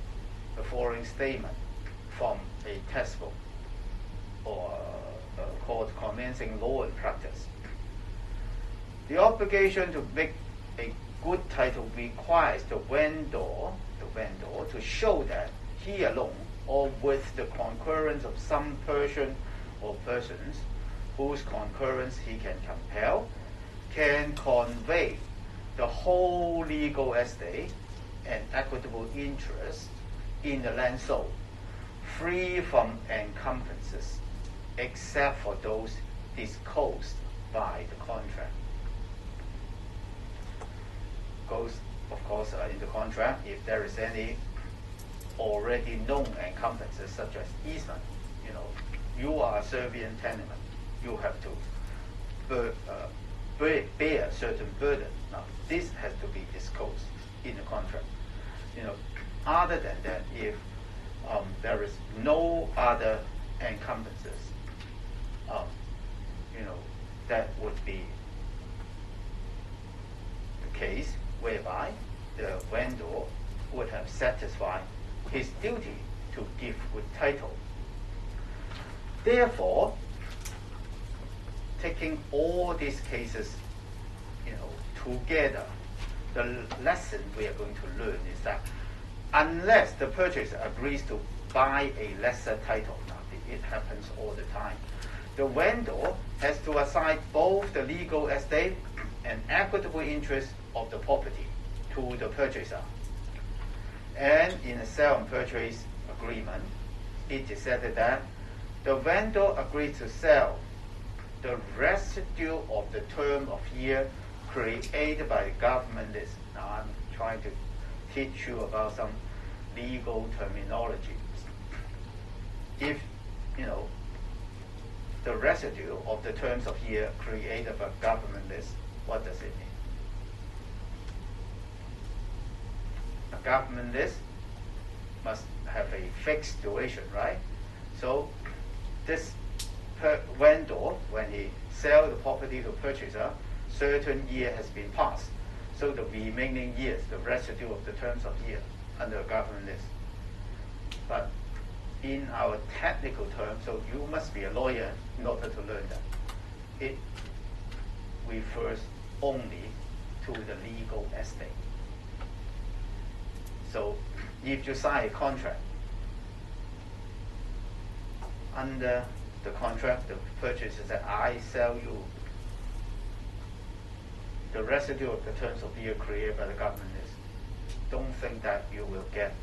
the following statement from a textbook or called Commencing Law and Practice. The obligation to make a good title requires the vendor to show that he alone, or with the concurrence of some person or persons whose concurrence he can compel, can convey the whole legal estate and equitable interest in the land sold, free from encumbrances, except for those disclosed by the contract. Of course, in the contract, if there is any already known encumbrances, such as easement, you are a Serbian tenement, you have to bear certain burden. Now, this has to be disclosed in the contract. Other than that, if there is no other encumbrances, that would be the case whereby the vendor would have satisfied his duty to give good title. Therefore, taking all these cases, together, the lesson we are going to learn is that unless the purchaser agrees to buy a lesser title, now it happens all the time, the vendor has to assign both the legal estate and equitable interest of the property to the purchaser. And in a sale and purchase agreement, it is said that the vendor agrees to sell the residue of the term of year created by the government list. Now I'm trying to teach you about some legal terminology. If, the residue of the terms of year created by government list, what does it mean? A government list must have a fixed duration, right? So this vendor, when he sells the property to purchaser, certain year has been passed. So the remaining years, the residue of the terms of year under a government list. But in our technical terms, so you must be a lawyer in order to learn that, it refers only to the legal estate. So if you sign a contract, under the contract, the purchaser says, I sell you the residue of the terms of year created by the government list. Don't think that you will get,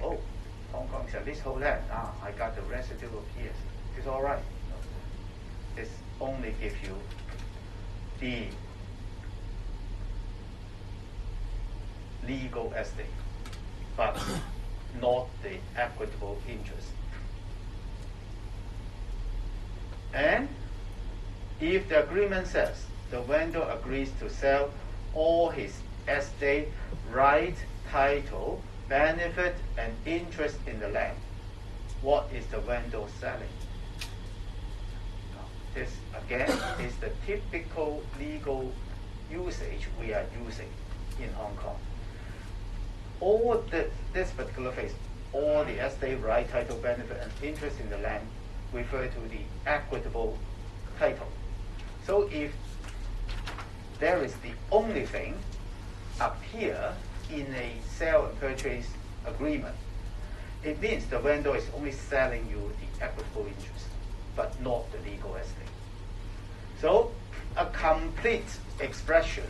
oh, Hong Kong said this whole land, I got the residue of years. It's all right. This only gives you the legal estate, but not the equitable interest. And if the agreement says the vendor agrees to sell all his estate, right, title, benefit, and interest in the land, what is the vendor selling? Now, this, again, is the typical legal usage we are using. in Hong Kong. All this particular phase, all the estate right, title, benefit, and interest in the land refer to the equitable title. So if there is the only thing appear in a sale and purchase agreement, it means the vendor is only selling you the equitable interest, but not the legal estate. So a complete expression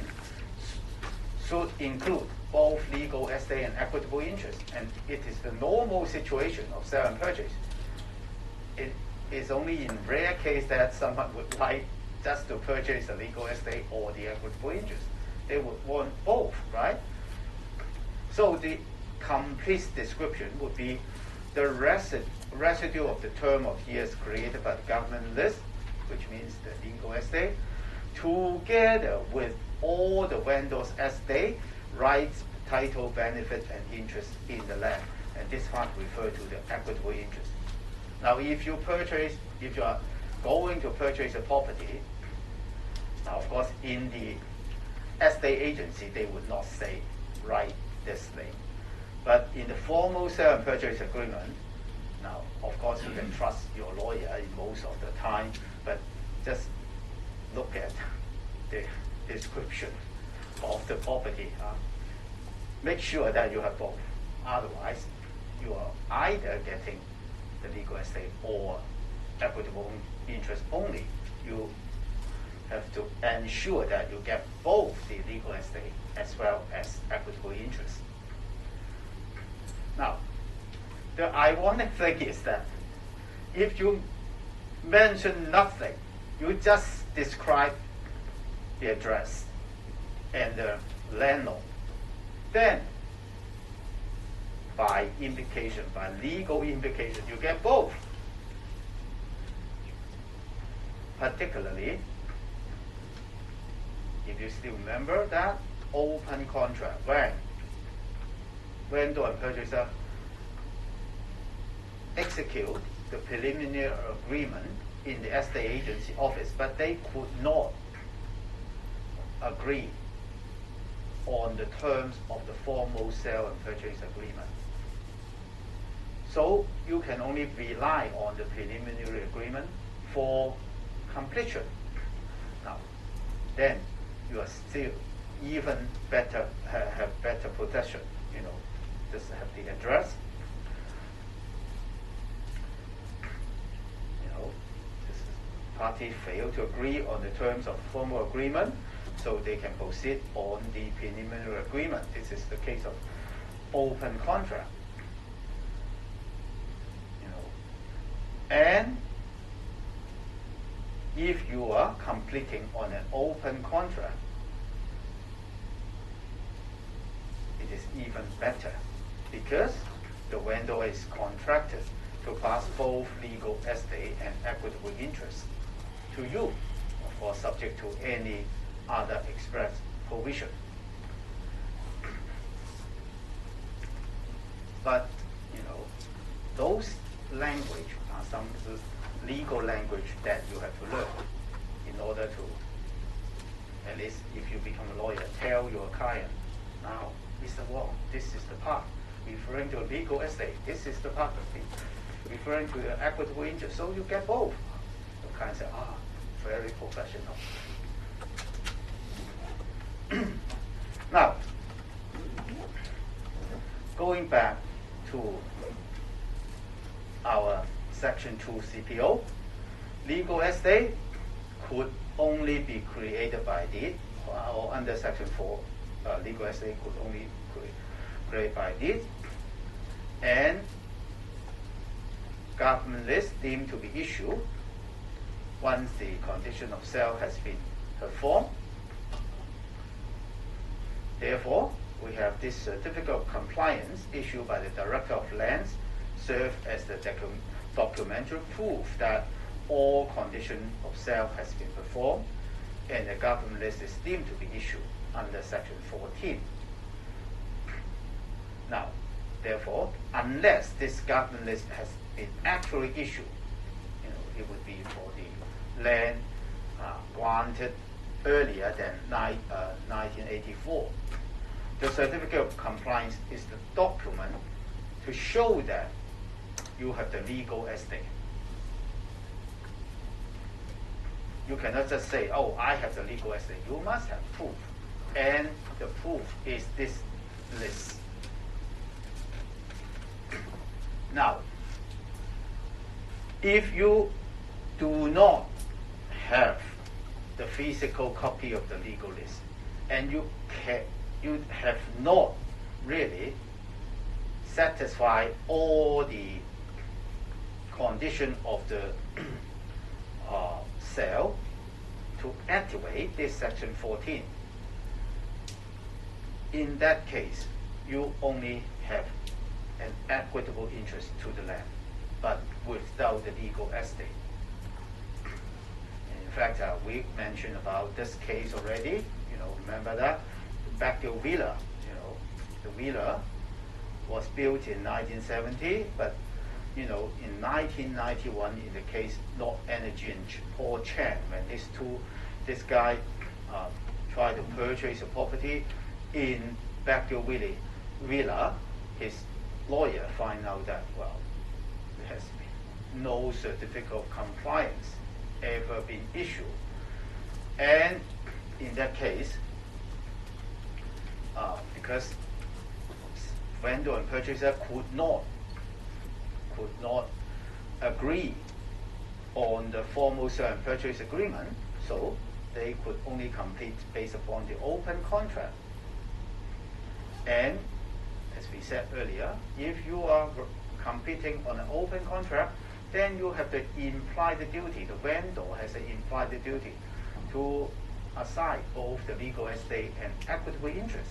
should include both legal estate and equitable interest, and it is the normal situation of sale and purchase. It is only in rare case that someone would like just to purchase the legal estate or the equitable interest. They would want both, right? So the complete description would be the residue of the term of years created by the government list, which means the legal estate, together with all the vendor's estate, rights, title, benefit, and interest in the land. And this part refers to the equitable interest. Now, if you are going to purchase a property, now of course in the estate agency they would not say write this thing. But in the formal sale and purchase agreement, now of course you can trust your lawyer in most of the time, but just look at the description of the property. Make sure that you have both. Otherwise, you are either getting the legal estate or equitable interest only. You have to ensure that you get both the legal estate as well as equitable interest. Now, the ironic thing is that if you mention nothing, you just describe the address and the landlord, then by implication, by legal implication, you get both. Particularly, if you still remember that open contract, when vendor and purchaser execute the preliminary agreement in the estate agency office, but they could not agree on the terms of the formal sale and purchase agreement. So you can only rely on the preliminary agreement for completion. Now, then you are still even better, have better protection. Just have the address. This party failed to agree on the terms of formal agreement, so they can proceed on the preliminary agreement. This is the case of open contract. And if you are completing on an open contract, it is even better because the vendor is contracted to pass both legal estate and equitable interest to you, of course subject to any other express provision. But those language are some legal language that you have to learn in order to, at least if you become a lawyer, tell your client, now Mr. Wong, this is the part referring to legal estate, this is the part referring to the equitable interest, so you get both. The client says, very professional. Now, going back to our Section 2 CPO, legal estate could only be created by deed, or under Section 4, legal estate could only created by deed, and government list deemed to be issued once the condition of sale has been performed. Therefore, we have this certificate of compliance issued by the Director of Lands serve as the documentary proof that all condition of sale has been performed and the government list is deemed to be issued under Section 14. Now, therefore, unless this government list has been actually issued, it would be for the land granted earlier than 1984. the certificate of compliance is the document to show that you have the legal estate. You cannot just say, oh, I have the legal estate. You must have proof. And the proof is this list. Now, if you do not have the physical copy of the legal list, and you have not really satisfied all the condition of the sale to activate this section 14, in that case, you only have an equitable interest to the land, but without the legal estate. In fact, we mentioned about this case already. Remember that Backyard Villa. The villa was built in 1970, but in 1991, in the case North Energy and Paul Chan, when this guy tried to purchase a property in Backyard Villa, his lawyer find out that, well, there has been no certificate of compliance ever been issued. And in that case, because vendor and purchaser could not agree on the formal sale and purchase agreement, so they could only complete based upon the open contract. And as we said earlier, if you are competing on an open contract, then you have the implied duty, the vendor has an implied duty to assign both the legal estate and equitable interest.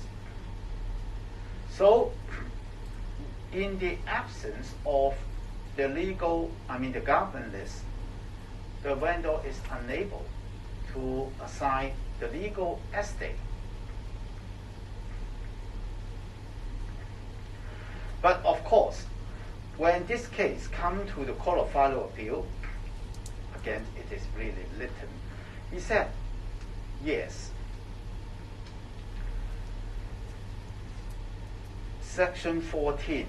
So, in the absence of the government list, the vendor is unable to assign the legal estate. But of course, when this case comes to the Court of Final Appeal, again, it is really written. He said, yes, Section 14,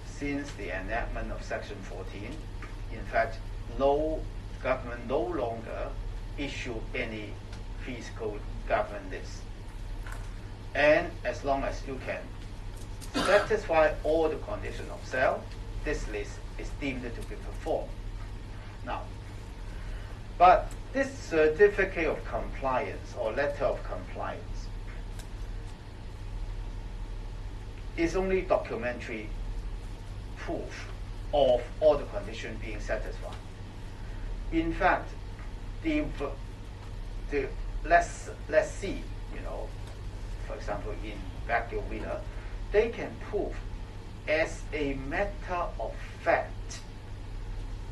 since the enactment of Section 14, in fact, no government no longer issue any physical government list. And as long as you can satisfy all the conditions of sale, this list is deemed to be performed. Now, but this certificate of compliance or letter of compliance is only documentary proof of all the conditions being satisfied. In fact, let's see, for example, in Backyard Villa, they can prove as a matter of fact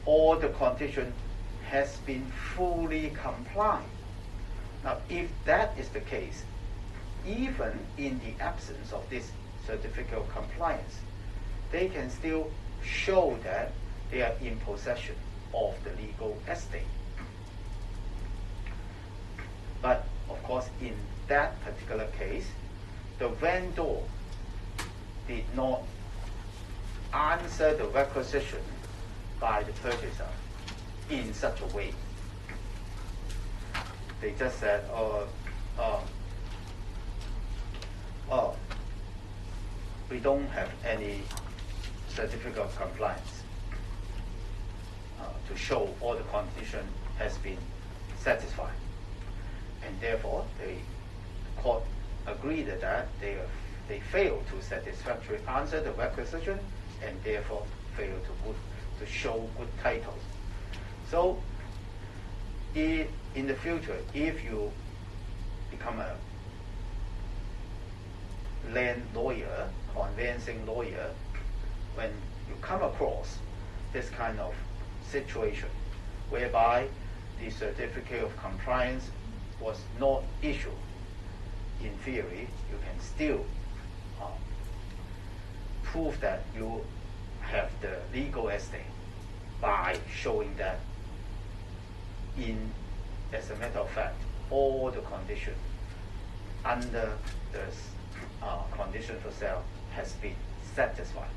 all the condition has been fully complied. Now, if that is the case, even in the absence of this certificate of compliance, they can still show that they are in possession of the legal estate. But of course, in that particular case, the vendor did not answer the requisition by the purchaser in such a way. They just said, we don't have any certificate of compliance to show all the condition has been satisfied. And therefore, the court agreed that they failed to satisfactorily answer the requisition and therefore failed to show good titles. So, in the future, if you become a land lawyer, conveyancing lawyer, when you come across this kind of situation whereby the certificate of compliance was not issued, in theory, you can still prove that you have the legal estate by showing that as a matter of fact, all the conditions under the condition for sale has been satisfied.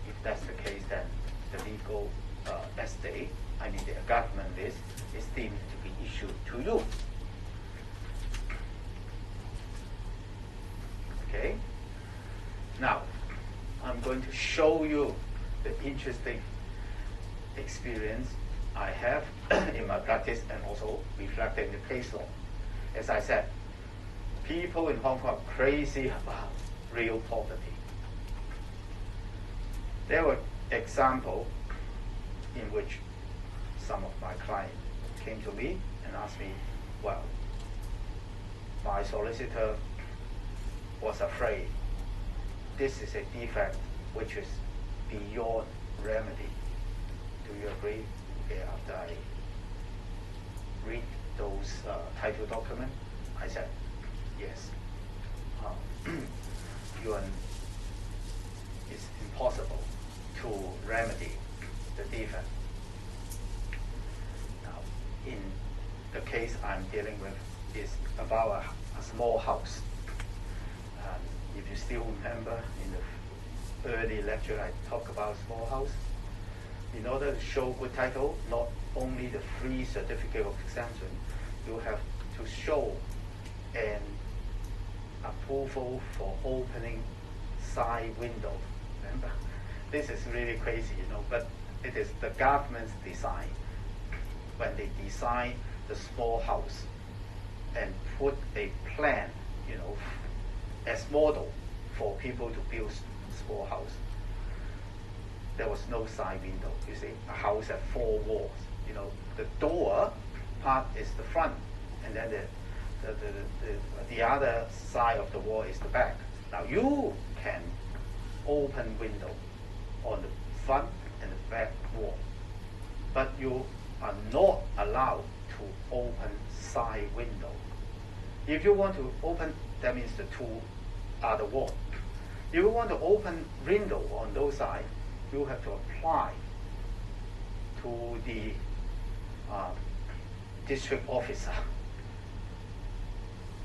If that's the case, then the legal estate, the government list, is deemed to be issued to you. Okay? Now, I'm going to show you the interesting experience I have in my practice and also reflected in the case law. As I said, people in Hong Kong are crazy about real property. There were examples in which some of my clients came to me and asked me, well, my solicitor was afraid this is a defect which is beyond remedy. Do you agree? Okay, after I read those title documents, I said, yes. It's impossible to remedy the defect. Now, in the case I'm dealing with is about a small house. If you still remember, in the early lecture I talked about small house. In order to show good title, not only the free certificate of exemption, you have to show an approval for opening side window. Remember, this is really crazy, but it is the government's design. When they design the small house and put a plan, as model for people to build small house, there was no side window. You see, a house had 4 walls. The door part is the front, and then the other side of the wall is the back. Now you can open window on the front and the back wall, but you are not allowed to open side window. If you want to open, that means the 2 are the wall. If you want to open window on those sides, you have to apply to the district officer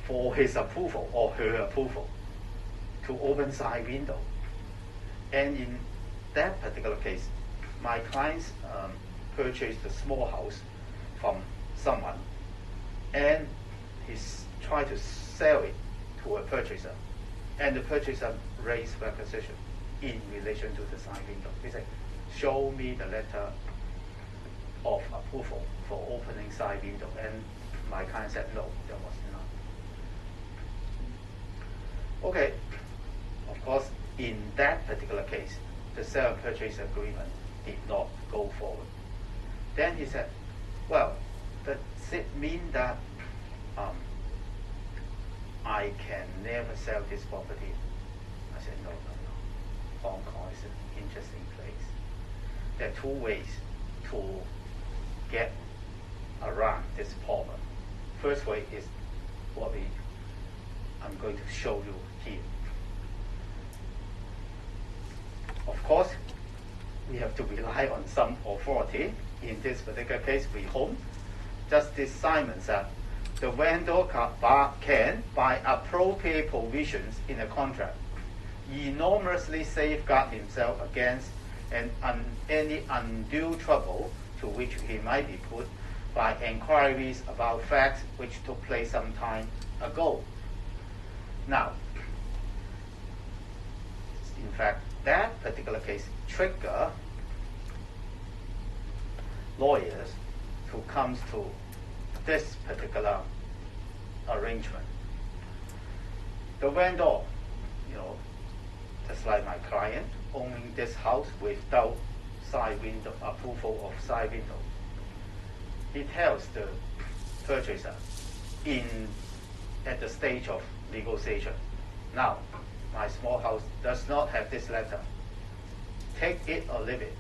for his approval or her approval to open side window. And in that particular case, my clients purchased a small house from someone, and he's tried to sell it to a purchaser, and the purchaser raised requisition in relation to the side window. He said, show me the letter of approval for opening side window. And my client said, no, there was none. Okay, of course, in that particular case, the sale and purchase agreement did not go forward. Then he said, well, does it mean that I can never sell this property? I said, no. Hong Kong is an interesting place. There are 2 ways to get around this problem. First way is what I'm going to show you here. Of course, we have to rely on some authority. In this particular case, we hope Justice Simon said, the vendor can, by appropriate provisions in a contract, enormously safeguard himself against any undue trouble to which he might be put by inquiries about facts which took place some time ago. Now, in fact, that particular case triggered lawyers who comes to this particular arrangement. The vendor, just like my client, owning this house without side window approval of side window, he tells the purchaser at the stage of negotiation, now my small house does not have this letter. Take it or leave it.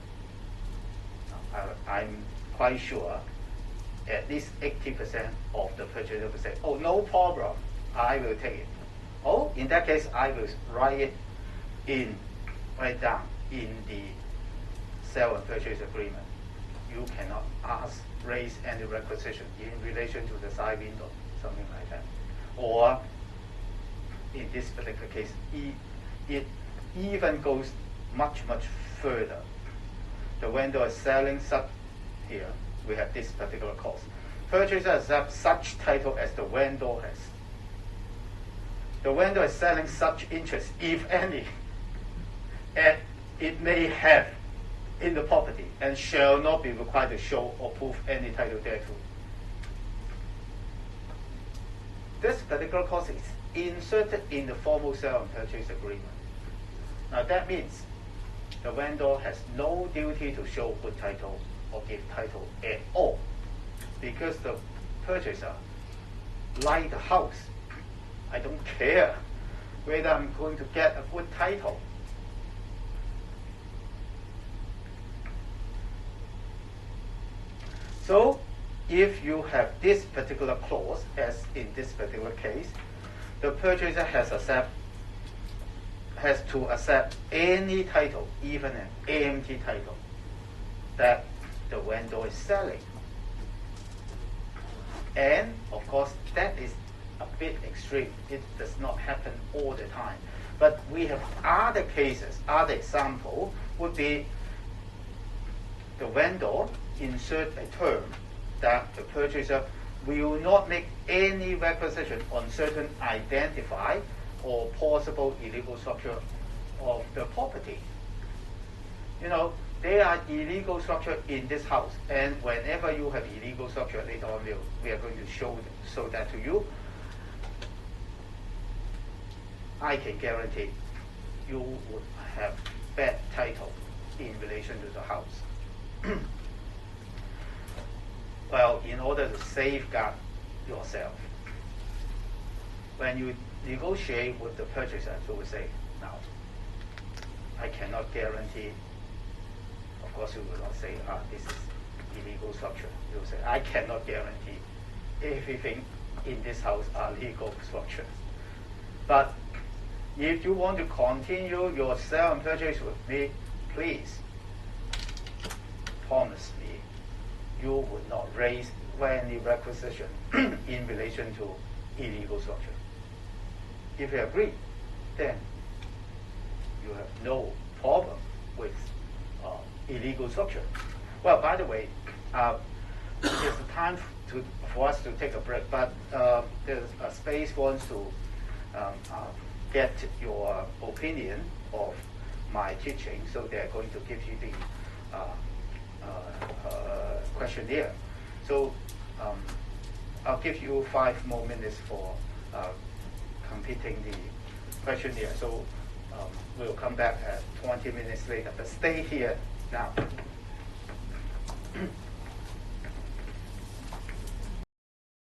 I'm quite sure at least 80% of the purchaser will say, oh, no problem, I will take it. Oh, in that case, I will write down in the sale and purchase agreement. You cannot raise any requisition in relation to the side window, something like that. Or in this particular case, it even goes much, much further. The vendor is selling such, here we have this particular clause. Purchaser accepts such title as the vendor has. The vendor is selling such interest, if any, and it may have in the property and shall not be required to show or prove any title thereto. This particular clause is inserted in the formal sale and purchase agreement. Now that means the vendor has no duty to show good title or give title at all, because the purchaser, like the house, I don't care whether I'm going to get a good title. So if you have this particular clause, as in this particular case, the purchaser has to accept any title, even an empty title, that the vendor is selling. And of course, that is a bit extreme. It does not happen all the time. But we have other cases, other example would be the vendor insert a term that the purchaser will not make any requisition on certain identified or possible illegal structure of the property. You know, there are illegal structure in this house, and whenever you have illegal structure, later on we are going to show that to you. I can guarantee you would have bad title in relation to the house. Well, in order to safeguard yourself, when you negotiate with the purchaser, you will say, now, I cannot guarantee. Of course, you will not say, this is illegal structure. You will say, I cannot guarantee everything in this house are legal structures. But if you want to continue your sale and purchase with me, please promise me you would not raise any requisition in relation to illegal structure. If you agree, then you have no problem with illegal structure. Well, by the way, it's time for us to take a break, but there's a space wants to get your opinion of my teaching, so they're going to give you the questionnaire. So I'll give you 5 more minutes for completing the questionnaire. So we'll come back at 20 minutes later, but stay here now.